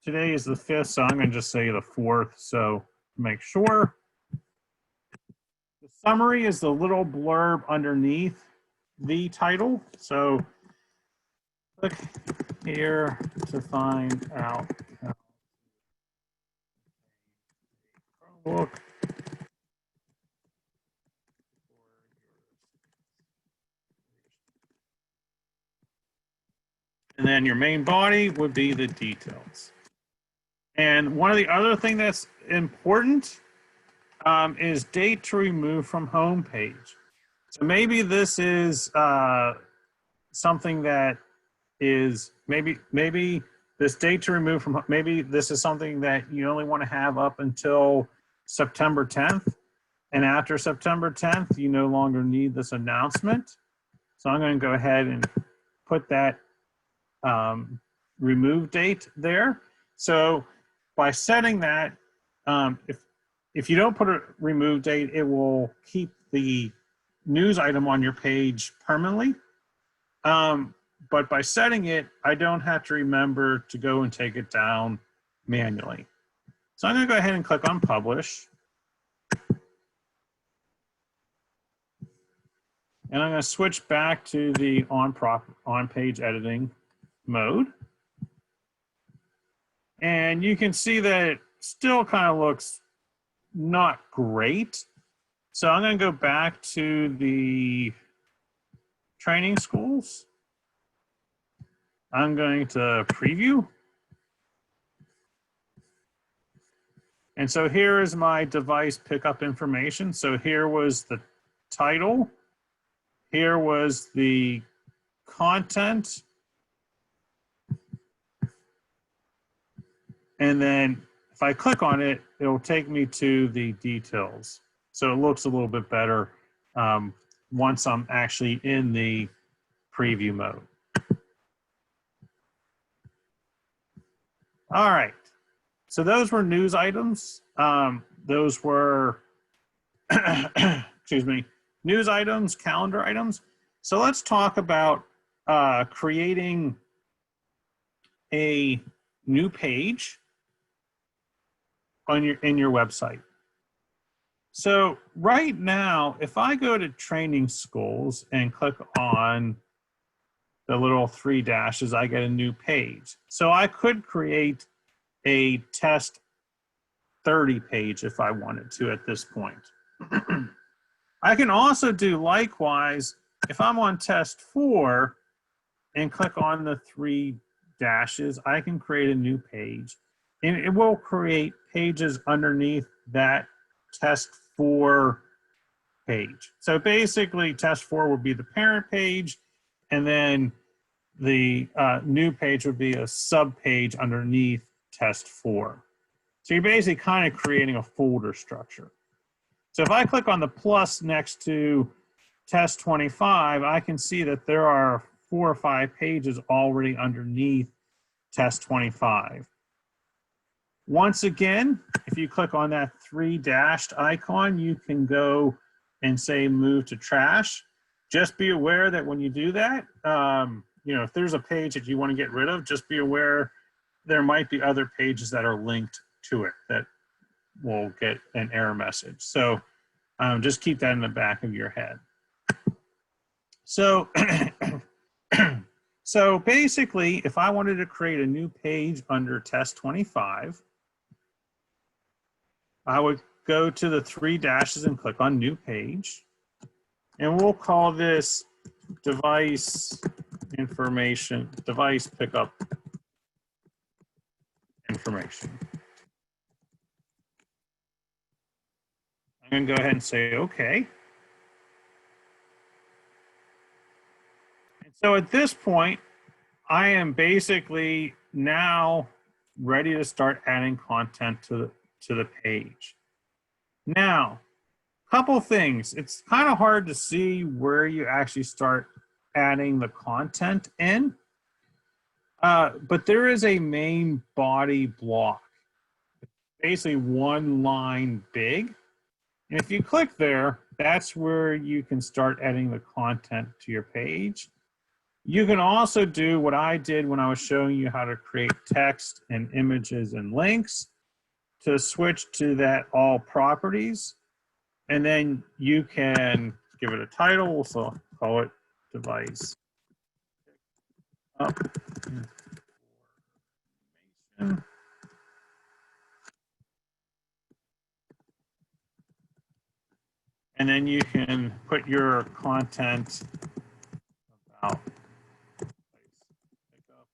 Today is the 5th, so I'm going to just say the 4th, so make sure. The summary is the little blurb underneath the title. So Click here to find out how Chromebook. And then your main body would be the details. And one of the other thing that's important is date to remove from home page. So maybe this is something that is maybe this date to remove from, maybe this is something that you only want to have up until September 10th. And after September 10th, you no longer need this announcement. So I'm going to go ahead and put that remove date there. So by setting that, if you don't put a remove date, it will keep the news item on your page permanently. But by setting it, I don't have to remember to go and take it down manually. So I'm going to go ahead and click on Publish. And I'm going to switch back to the on-page editing mode. And you can see that it still kind of looks not great. So I'm going to go back to the training schools. I'm going to preview. And so here is my device pickup information. So here was the title. Here was the content. And then if I click on it, it'll take me to the details. So it looks a little bit better once I'm actually in the preview mode. All right. So those were news items. Those were, excuse me, news items, calendar items. So let's talk about creating a new page on in your website. So right now, if I go to training schools and click on the little 3 dashes, I get a new page. So I could create a test 30 page if I wanted to at this point. I can also do likewise if I'm on test 4 and click on the 3 dashes, I can create a new page and it will create pages underneath that test 4 page. So basically test 4 would be the parent page and then the new page would be a sub page underneath test 4. So you're basically kind of creating a folder structure. So if I click on the plus next to test 25, I can see that there are 4 or 5 pages already underneath test 25. Once again, if you click on that 3 dashed icon, you can go and say move to trash. Just be aware that when you do that, you know, if there's a page that you want to get rid of, just be aware there might be other pages that are linked to it that will get an error message. So just keep that in the back of your head. So, so basically, if I wanted to create a new page under test 25, I would go to the 3 dashes and click on new page. And we'll call this device information, device pickup information. I'm going to go ahead and say okay. And so at this point, I am basically now ready to start adding content to the page. Now, a couple things. It's kind of hard to see where you actually start adding the content in, but there is a main body block. It's basically 1 line big. And if you click there, that's where you can start adding the content to your page. You can also do what I did when I was showing you how to create text and images and links, to switch to that all properties. And then you can give it a title, so call it device up information. And then you can put your content about pickup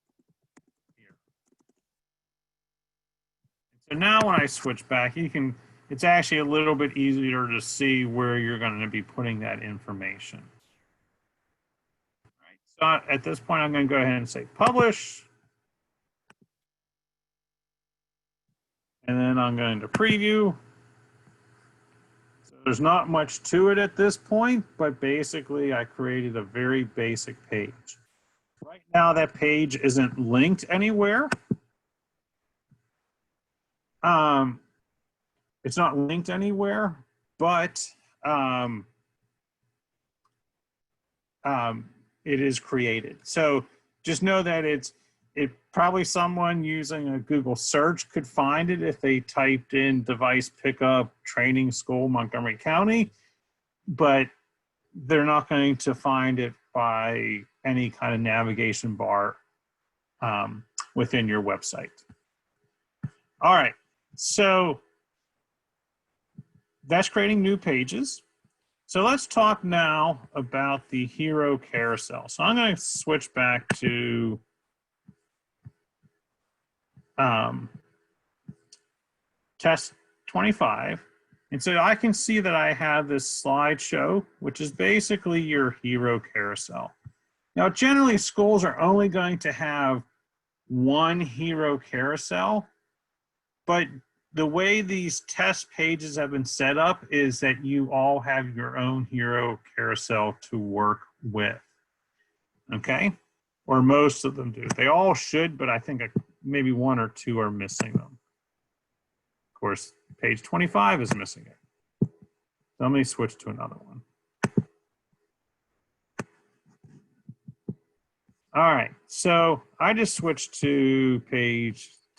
here. So now when I switch back, you can, it's actually a little bit easier to see where you're going to be putting that information. All right, so at this point, I'm going to go ahead and say publish. And then I'm going to preview. So there's not much to it at this point, but basically I created a very basic page. Right now that page isn't linked anywhere. It's not linked anywhere, but it is created. So just know that it probably someone using a Google search could find it if they typed in device pickup training school Montgomery County, but they're not going to find it by any kind of navigation bar within your website. All right, so that's creating new pages. So let's talk now about the hero carousel. So I'm going to switch back to test 25. And so I can see that I have this slideshow, which is basically your hero carousel. Now, generally, schools are only going to have one hero carousel, but the way these test pages have been set up is that you all have your own hero carousel to work with, okay? Or most of them do. They all should, but I think maybe one or two are missing them. Of course, page 25 is missing it. So let me switch to another one. All right, so I just switched to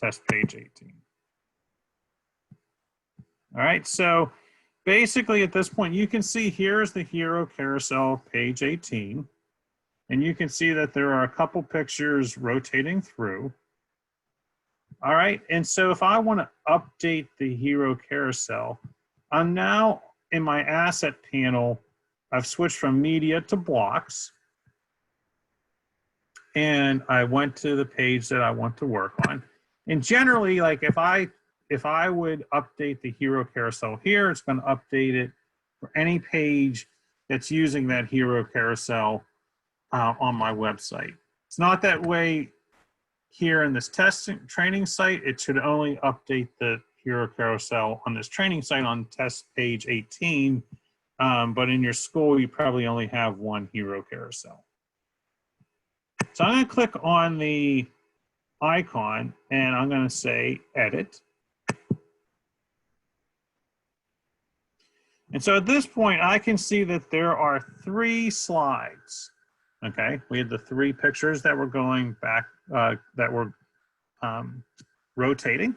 test page 18. All right, so basically at this point, you can see here's the hero carousel, page 18. And you can see that there are a couple pictures rotating through. All right, and so if I want to update the hero carousel, I'm now in my asset panel, I've switched from media to blocks. And I went to the page that I want to work on. And generally, like if I would update the hero carousel here, it's going to update it for any page that's using that hero carousel on my website. It's not that way here in this training site. It should only update the hero carousel on this training site on test page 18. But in your school, you probably only have one hero carousel. So I'm going to click on the icon and I'm going to say edit. And so at this point, I can see that there are 3 slides. Okay, we had the 3 pictures that were going back, that were rotating.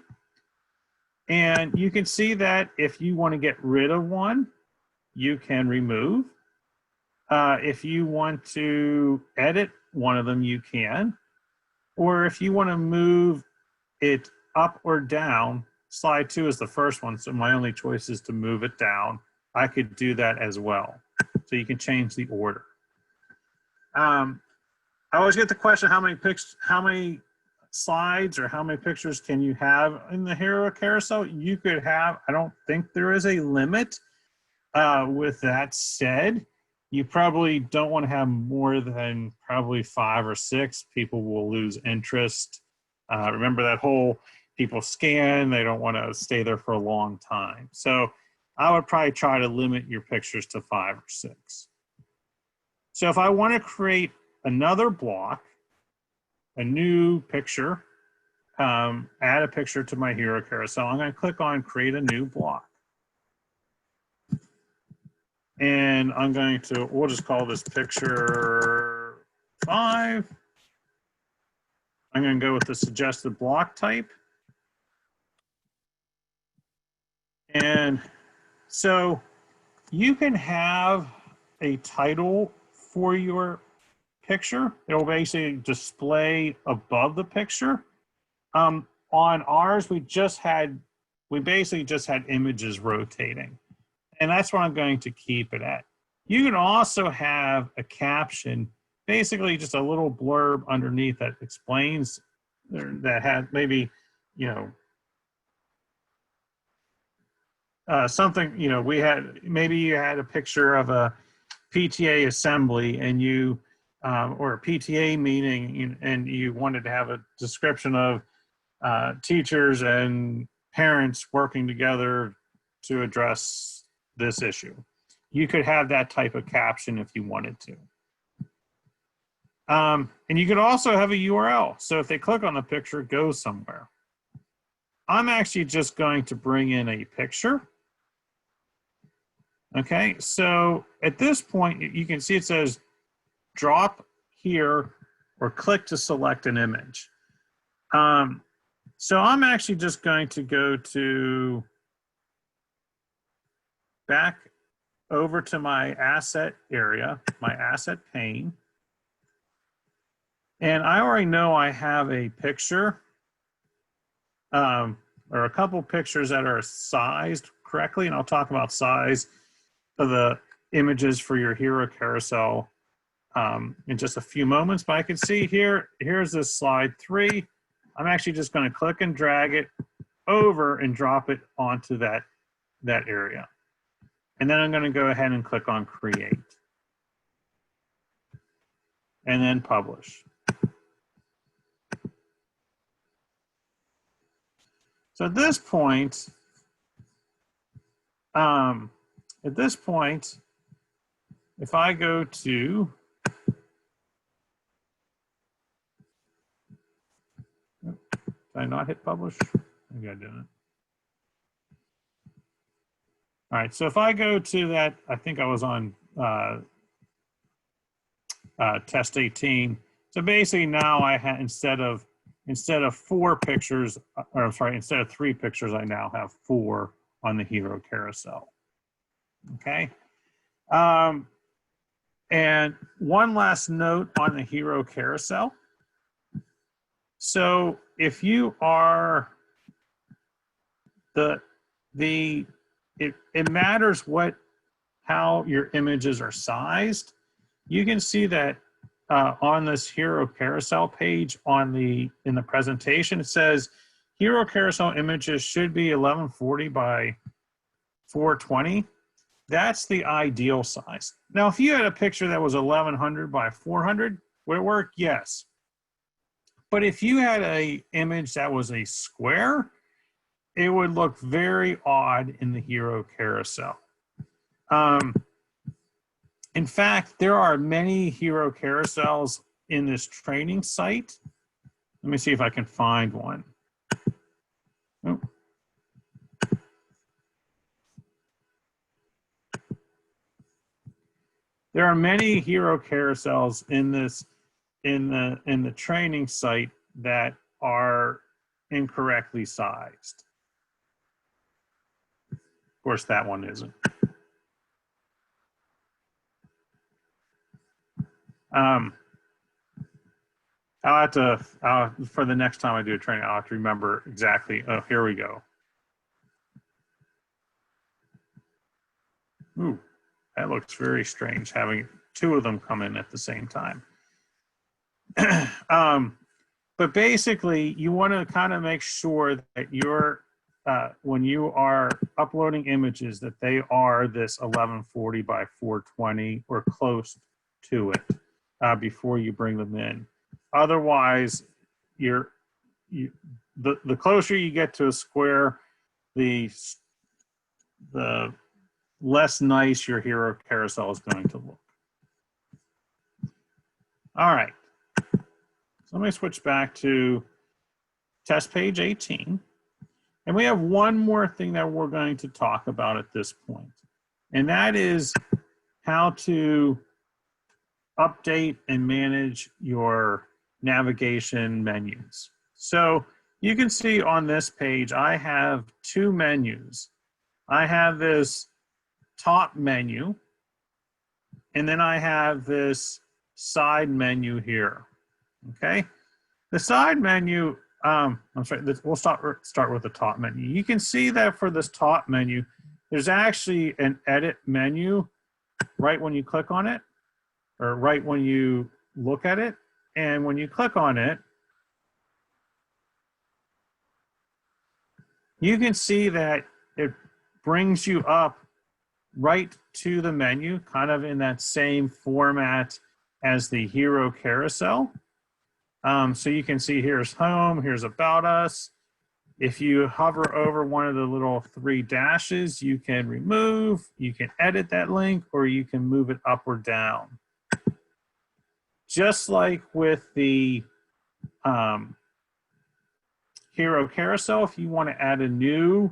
And you can see that if you want to get rid of one, you can remove. If you want to edit one of them, you can. Or if you want to move it up or down, slide 2 is the first one, so my only choice is to move it down. I could do that as well. So you can change the order. I always get the question, how many slides or how many pictures can you have in the hero carousel? You could have, I don't think there is a limit. With that said, you probably don't want to have more than probably 5 or 6. People will lose interest. Remember that whole people scan, they don't want to stay there for a long time. So I would probably try to limit your pictures to 5 or 6. So if I want to create another block, a new picture, add a picture to my hero carousel, I'm going to click on create a new block. And I'm going to, we'll just call this picture 5. I'm going to go with the suggested block type. And so you can have a title for your picture. It'll basically display above the picture. On ours, we basically just had images rotating. And that's what I'm going to keep it at. You can also have a caption, basically just a little blurb underneath that explains, that has maybe, something, maybe you had a picture of a PTA assembly and or a PTA meeting, and you wanted to have a description of teachers and parents working together to address this issue. You could have that type of caption if you wanted to. And you could also have a URL. So if they click on the picture, it goes somewhere. I'm actually just going to bring in a picture. Okay, so at this point, you can see it says drop here or click to select an image. So I'm actually just going to go back over to my asset area, my asset pane. And I already know I have a picture or a couple pictures that are sized correctly. And I'll talk about size of the images for your hero carousel in just a few moments. But I can see here's this slide 3. I'm actually just going to click and drag it over and drop it onto that area. And then I'm going to go ahead and click on create. And then publish. So at this point, if I go to, did I not hit publish? Maybe I didn't. All right, so if I go to that, I think I was on test 18. So basically now I have, instead of 4 pictures, or I'm sorry, instead of 3 pictures, I now have 4 on the hero carousel. Okay. And one last note on the hero carousel. So if you are it matters how your images are sized. You can see that on this hero carousel page in the presentation, it says hero carousel images should be 1140 by 420. That's the ideal size. Now, if you had a picture that was 1100 by 400, would it work? Yes. But if you had an image that was a square, it would look very odd in the hero carousel. In fact, there are many hero carousels in this training site. Let me see if I can find one. Oh. There are many hero carousels in the training site that are incorrectly sized. Of course, that one isn't. I'll have to, for the next time I do a training, I'll have to remember exactly. Oh, here we go. Ooh, that looks very strange, having 2 of them come in at the same time. But basically, you want to kind of make sure that you're, when you are uploading images, that they are this 1140 by 420 or close to it before you bring them in. Otherwise, the closer you get to a square, the less nice your hero carousel is going to look. All right. So let me switch back to test page 18. And we have one more thing that we're going to talk about at this point. And that is how to update and manage your navigation menus. So you can see on this page, I have 2 menus. I have this top menu, and then I have this side menu here. Okay, the side menu. I'm sorry. We'll start with the top menu. You can see that for this top menu, there's actually an edit menu right when you click on it, or right when you look at it. And when you click on it, you can see that it brings you up right to the menu, kind of in that same format as the hero carousel. So you can see here's home, here's about us. If you hover over one of the little 3 dashes, you can remove, you can edit that link, or you can move it up or down. Just like with the hero carousel, if you want to add a new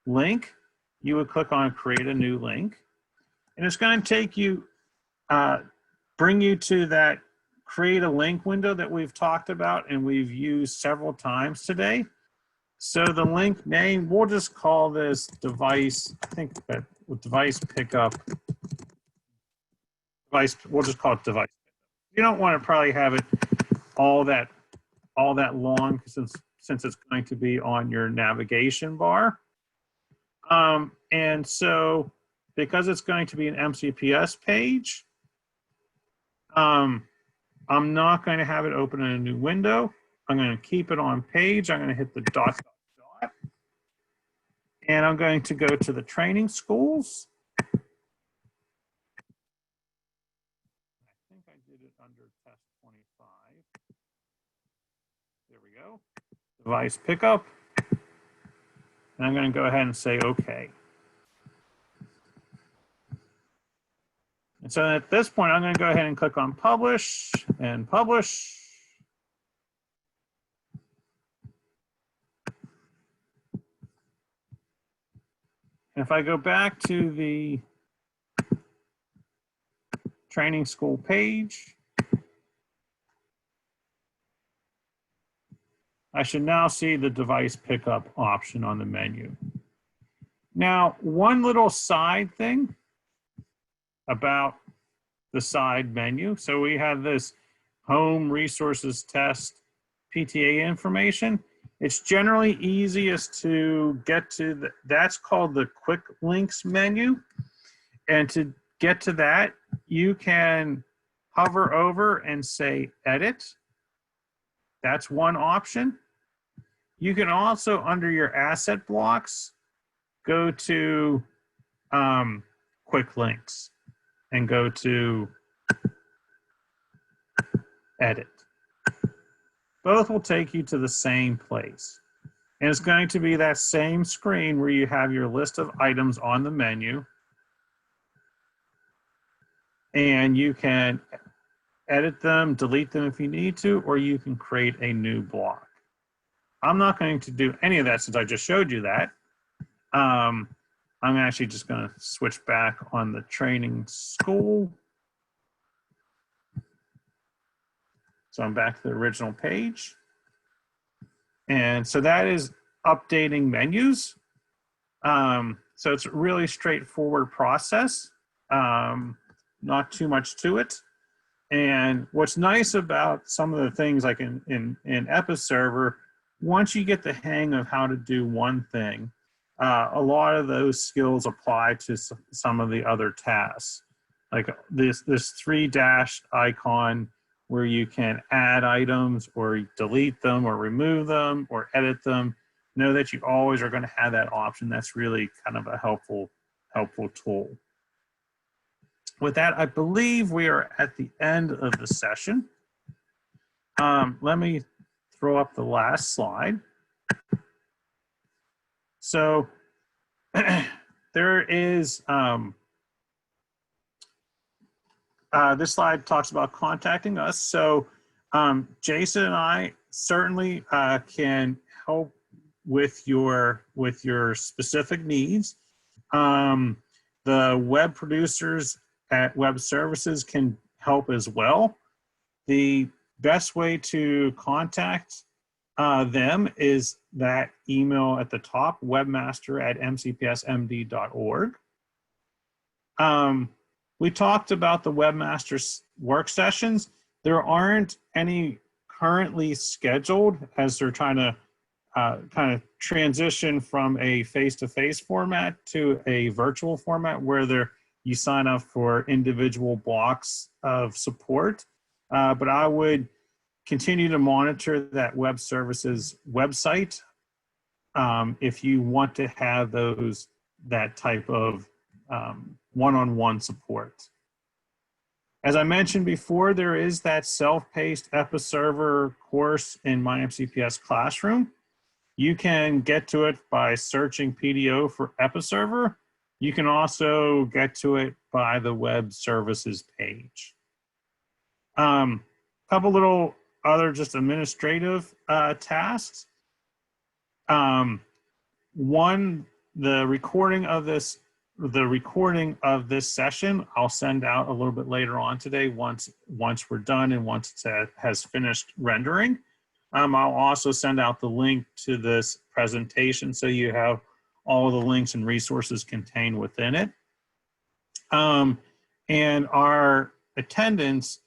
link, you would click on create a new link. And it's going to take you, bring you to that create a link window that we've talked about and we've used several times today. So the link name, we'll just call this device, I think that with device pickup, we'll just call it device. You don't want to probably have it all that long since it's going to be on your navigation bar. And so because it's going to be an MCPS page, I'm not going to have it open in a new window. I'm going to keep it on page. I'm going to hit the dot, dot, dot. And I'm going to go to the training schools. I think I did it under test 25. There we go. Device pickup. And I'm going to go ahead and say OK. And so at this point, I'm going to go ahead and click on publish and publish. And if I go back to the training school page, I should now see the device pickup option on the menu. Now, one little side thing about the side menu. So we have this home resources test PTA information. It's generally easiest to get to, that's called the quick links menu. And to get to that, you can hover over and say edit. That's one option. You can also, under your asset blocks, go to quick links and go to edit. Both will take you to the same place. And it's going to be that same screen where you have your list of items on the menu. And you can edit them, delete them if you need to, or you can create a new block. I'm not going to do any of that since I just showed you that. I'm actually just going to switch back on the training school. So I'm back to the original page. And so that is updating menus. So it's a really straightforward process, not too much to it. And what's nice about some of the things like in Episerver, once you get the hang of how to do one thing, a lot of those skills apply to some of the other tasks. Like this 3-dash icon where you can add items or delete them or remove them or edit them. Know that you always are going to have that option. That's really kind of a helpful tool. With that, I believe we are at the end of the session. Let me throw up the last slide. So there is, this slide talks about contacting us. So Jason and I certainly can help with your specific needs. The web producers at Web Services can help as well. The best way to contact them is that email at the top, webmaster@mcpsmd.org. We talked about the Webmaster work sessions. There aren't any currently scheduled, as they're trying to kind of transition from a face-to-face format to a virtual format where you sign up for individual blocks of support. But I would continue to monitor that web services website if you want to have that type of one-on-one support. As I mentioned before, there is that self-paced Episerver course in MyMCPS Classroom. You can get to it by searching PDO for Episerver. You can also get to it by the web services page. Couple little other just administrative tasks. One, the recording of this session, I'll send out a little bit later on today once we're done and once it has finished rendering. I'll also send out the link to this presentation so you have all of the links and resources contained within it. And our attendance,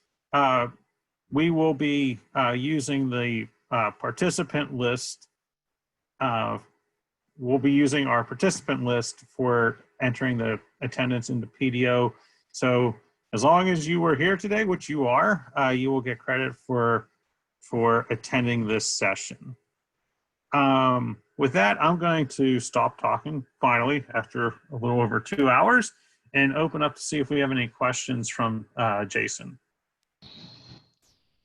we will be using the participant list. We'll be using our participant list for entering the attendance into PDO. So as long as you were here today, which you are, you will get credit for attending this session. With that, I'm going to stop talking finally after a little over 2 hours and open up to see if we have any questions from Jason.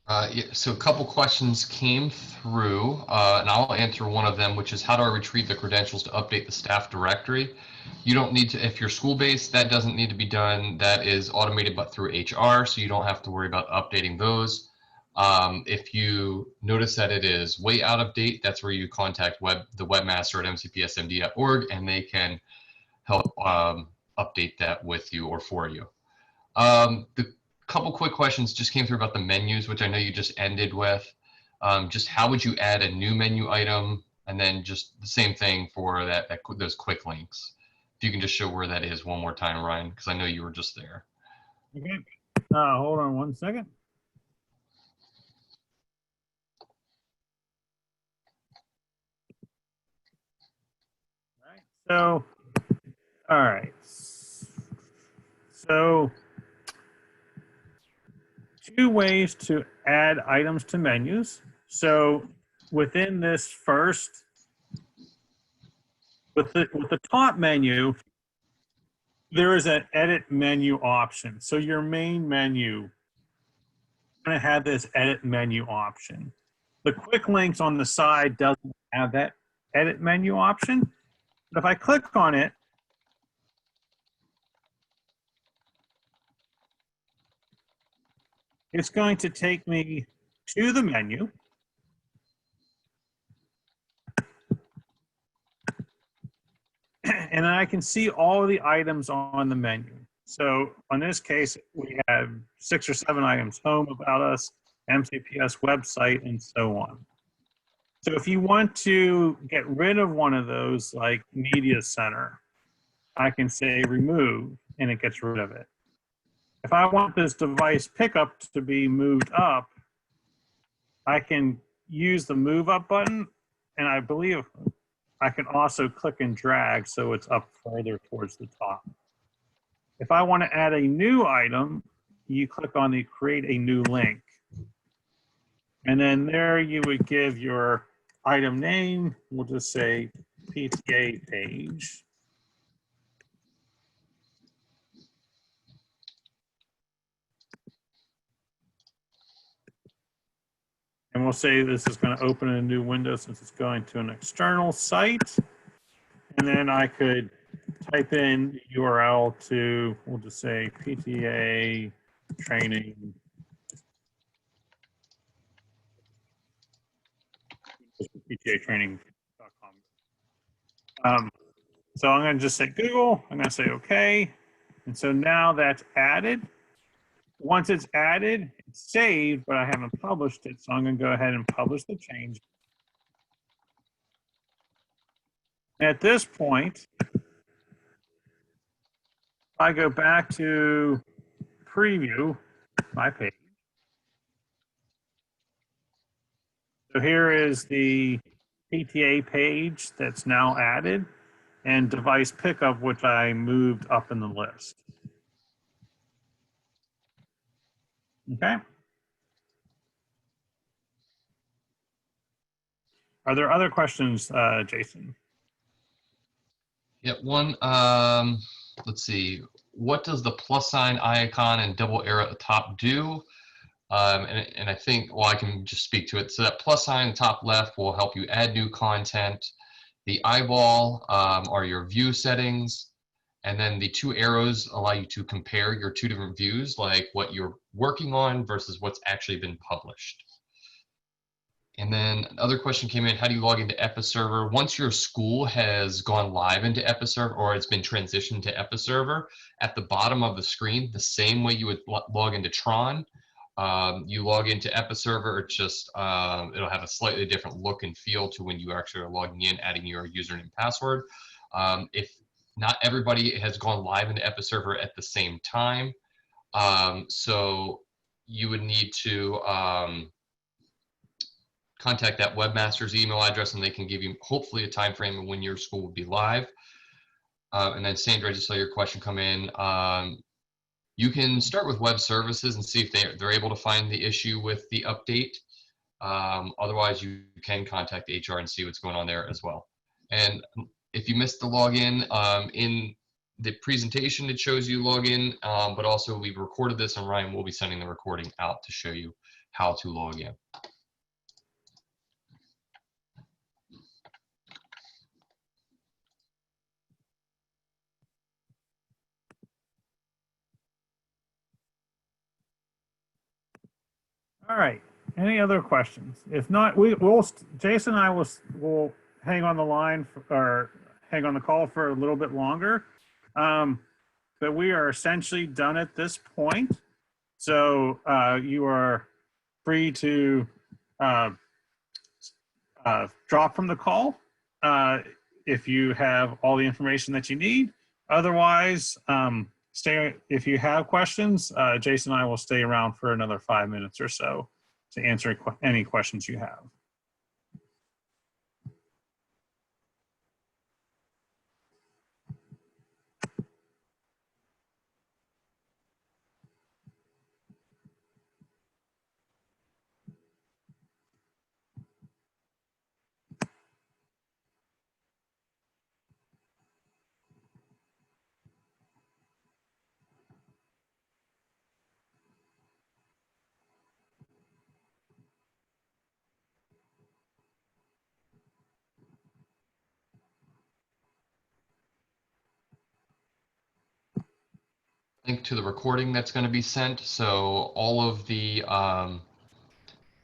Yeah, so a couple questions came through, and I'll answer one of them, which is how do I retrieve the credentials to update the staff directory? You don't need to, if you're school-based, that doesn't need to be done. That is automated but through HR, so you don't have to worry about updating those. If you notice that it is way out of date, that's where you contact the webmaster at mcpsmd.org, and they can help update that with you or for you. The couple quick questions just came through about the menus, which I know you just ended with. Just how would you add a new menu item, and then just the same thing for those quick links. If you can just show where that is one more time, Ryan, because I know you were just there. Okay. Hold on one second. So, all right. So, two ways to add items to menus. So, within this first, with the top menu, there is an edit menu option. So, your main menu is going to have this edit menu option. The quick links on the side doesn't have that edit menu option. But if I click on it, it's going to take me to the menu. And I can see all the items on the menu. So on this case, we have 6 or 7 items: home, about us, MCPS website, and so on. So if you want to get rid of one of those, like media center, I can say remove, and it gets rid of it. If I want this device pickup to be moved up, I can use the move up button, and I believe I can also click and drag so it's up further towards the top. If I want to add a new item, you click on the create a new link. And then there you would give your item name. We'll just say PTA page. And we'll say this is going to open a new window since it's going to an external site. And then I could type in the URL to, we'll just say PTA training. PTAtraining.com. So I'm going to just say Google. I'm going to say OK. And so now that's added. Once it's added, it's saved, but I haven't published it. So I'm going to go ahead and publish the change. At this point, I go back to preview. my page. So here is the PTA page that's now added, and device pickup, which I moved up in the list. Okay. Are there other questions, Jason? Yep, one, let's see. What does the plus sign icon and double arrow at the top do? And I think, well, I can just speak to it. So that plus sign in the top left will help you add new content. The eyeball are your view settings. And then the two arrows allow you to compare your two different views, like what you're working on versus what's actually been published. And then another question came in, how do you log into Episerver? Once your school has gone live into Episerver or it's been transitioned to Episerver, at the bottom of the screen, the same way you would log into Tron, you log into Episerver, it's just, it'll have a slightly different look and feel to when you actually are logging in, adding your username and password. If not everybody has gone live into Episerver at the same time, so you would need to, contact that webmaster's email address and they can give you hopefully a time frame of when your school will be live. And then Sandra, I just saw your question come in. You can start with web services and see if they're able to find the issue with the update. Otherwise, you can contact HR and see what's going on there as well. And if you missed the login, in the presentation, it shows you login, but also we recorded this and Ryan will be sending the recording out to show you how to log in. All right. Any other questions? If not, Jason and I will hang on the line or hang on the call for a little bit longer. But we are essentially done at this point. So you are free to drop from the call if you have all the information that you need. Otherwise, if you have questions, Jason and I will stay around for another 5 minutes or so to answer any questions you have. Link to the recording that's going to be sent. So all of the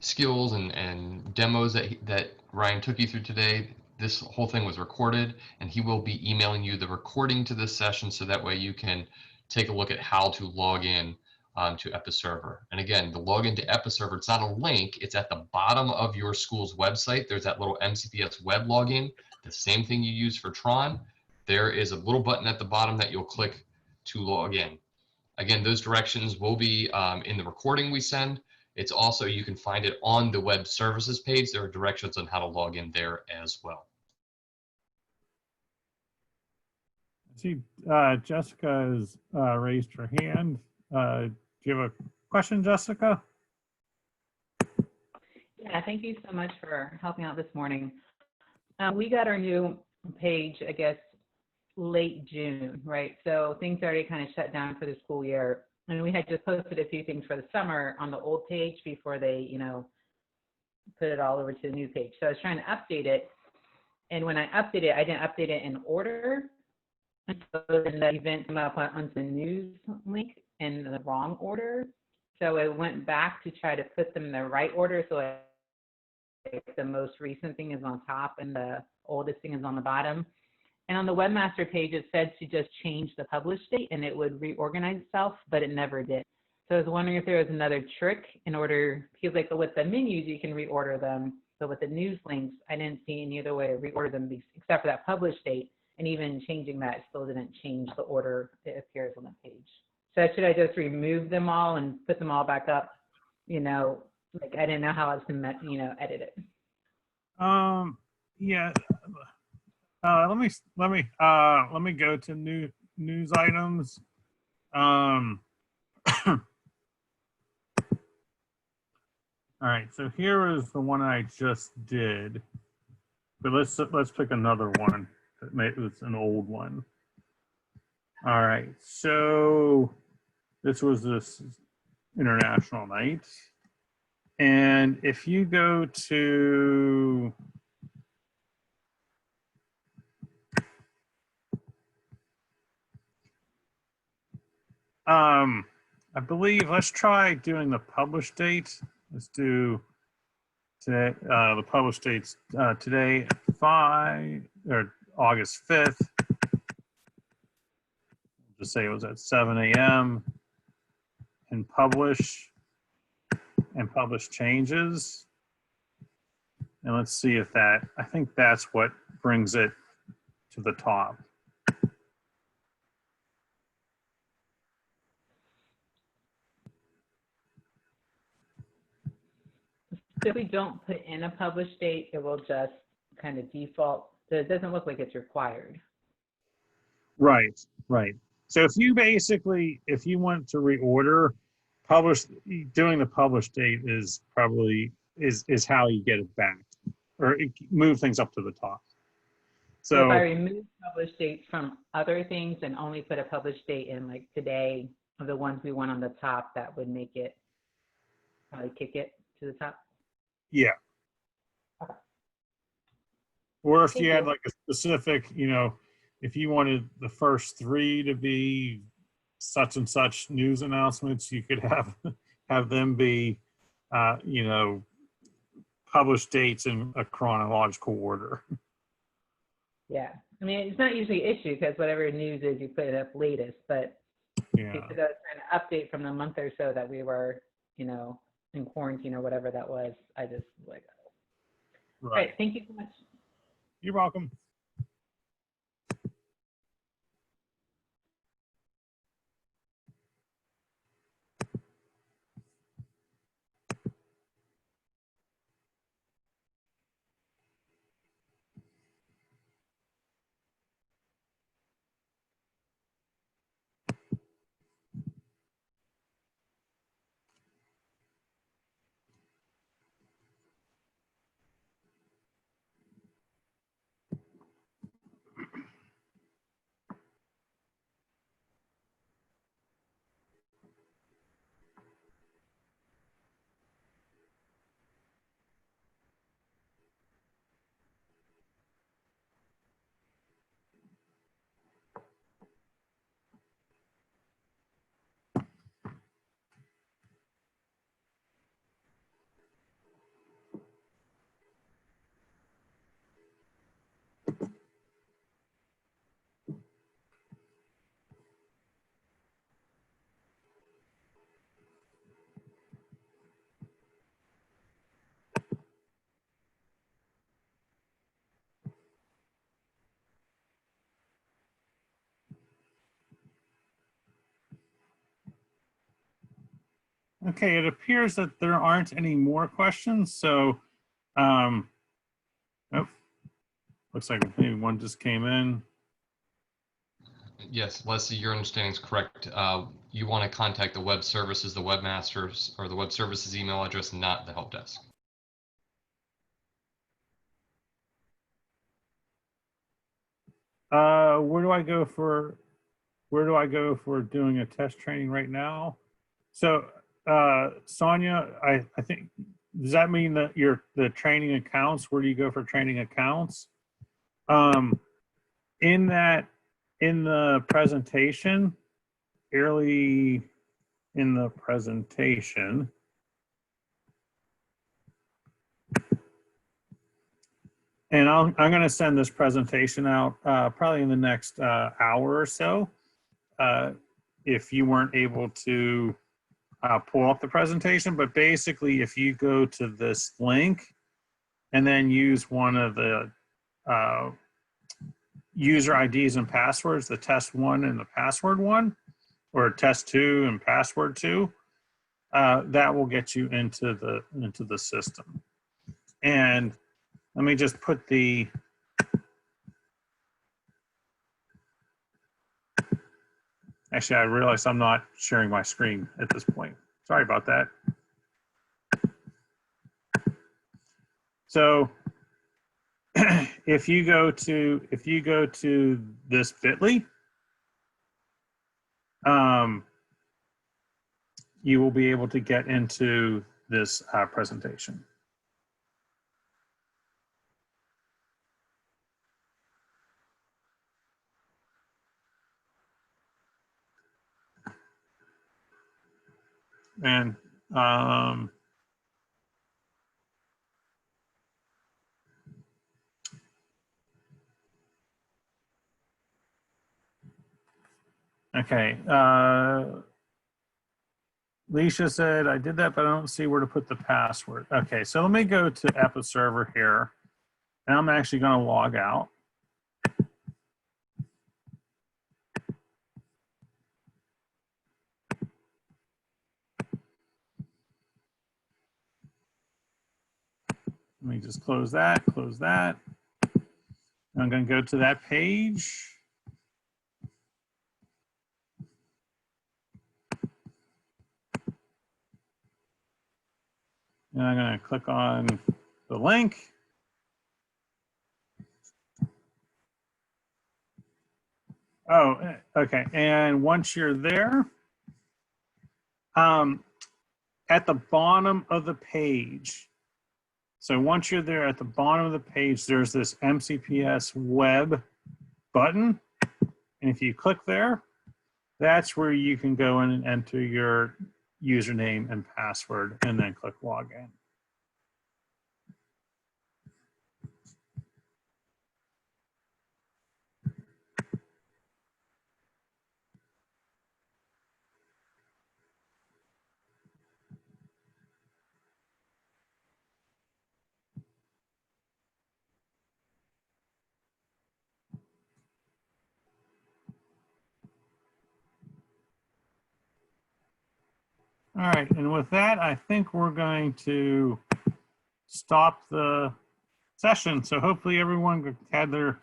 skills and demos that Ryan took you through today, this whole thing was recorded, and he will be emailing you the recording to this session so that way you can take a look at how to log in to Episerver. And again, the login to Episerver, it's not a link, it's at the bottom of your school's website. There's that little MCPS web login, the same thing you use for Tron. There is a little button at the bottom that you'll click to log in. Again, those directions will be in the recording we send. It's also, you can find it on the web services page. There are directions on how to log in there as well. I see Jessica has raised her hand. Do you have a question, Jessica? Yeah, thank you so much for helping out this morning. We got our new page, I guess, late June, right? So things already kind of shut down for the school year. And we had just posted a few things for the summer on the old page before they, you know, put it all over to the new page. So I was trying to update it. And when I updated it, I didn't update it in order. And so then the event came up onto the news link in the wrong order. So I went back to try to put them in the right order. So the most recent thing is on top and the oldest thing is on the bottom. And on the webmaster page, it said to just change the publish date and it would reorganize itself, but it never did. So I was wondering if there was another trick in order, because like with the menus, you can reorder them. But with the news links, I didn't see any other way to reorder them except for that publish date. And even changing that still didn't change the order it appears on the page. So should I just remove them all and put them all back up? You know, like I didn't know how I was gonna, you know, edit it. Yeah. Let me go to news items. All right, so here is the one I just did, but let's pick another one. It's an old one. All right, so this was this international night, and if you go to I believe let's try doing the publish date. Let's do today. The publish date's today, August 5th. Just say it was at 7 a.m. and publish changes. And let's see if that, I think that's what brings it to the top. So if we don't put in a publish date, it will just kind of default. So it doesn't look like it's required. Right, right. So if you basically, if you want to reorder, doing the publish date is probably is how you get it back, or move things up to the top. So if I remove publish dates from other things and only put a publish date in like today of the ones we want on the top, that would make it probably kick it to the top. Yeah. Okay. Or if you had like a specific, you know, if you wanted the first 3 to be such and such news announcements, you could have them be, you know, published dates in a chronological order. Yeah, I mean, it's not usually an issue because whatever news is, you put it up latest, but Yeah. because I was trying to update from the month or so that we were, you know, in quarantine or whatever that was, I just like, Right. all right, thank you so much. You're welcome. Okay, it appears that there aren't any more questions. So, oh, looks like maybe one just came in. Yes, Leslie, your understanding is correct. You want to contact the web services, the webmasters, or the web services email address, not the help desk. Where do I go for doing a test training right now? So, Sonia, I think, does that mean that the training accounts, where do you go for training accounts? In the presentation, early in the presentation, and I'm going to send this presentation out probably in the next hour or so. If you weren't able to pull up the presentation, but basically if you go to this link and then use one of the user IDs and passwords, the test one and the password one, or test 2 and password 2, that will get you into the system. And let me just put the actually, I realize I'm not sharing my screen at this point. Sorry about that. So if you go to this bit.ly, you will be able to get into this presentation. And okay, Leisha said, I did that, but I don't see where to put the password. Okay, so let me go to Episerver here, and I'm actually going to log out. Let me just close that, close that. I'm going to go to that page. And I'm going to click on the link. Oh, okay. And once you're there, at the bottom of the page, so once you're there at the bottom of the page, there's this MCPS web button. And if you click there, that's where you can go in and enter your username and password and then click login. All right, and with that, I think we're going to stop the session. So hopefully everyone had their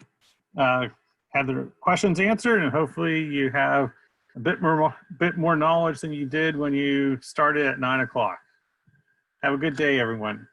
questions answered, and hopefully you have a bit more knowledge than you did when you started at 9 o'clock. Have a good day, everyone.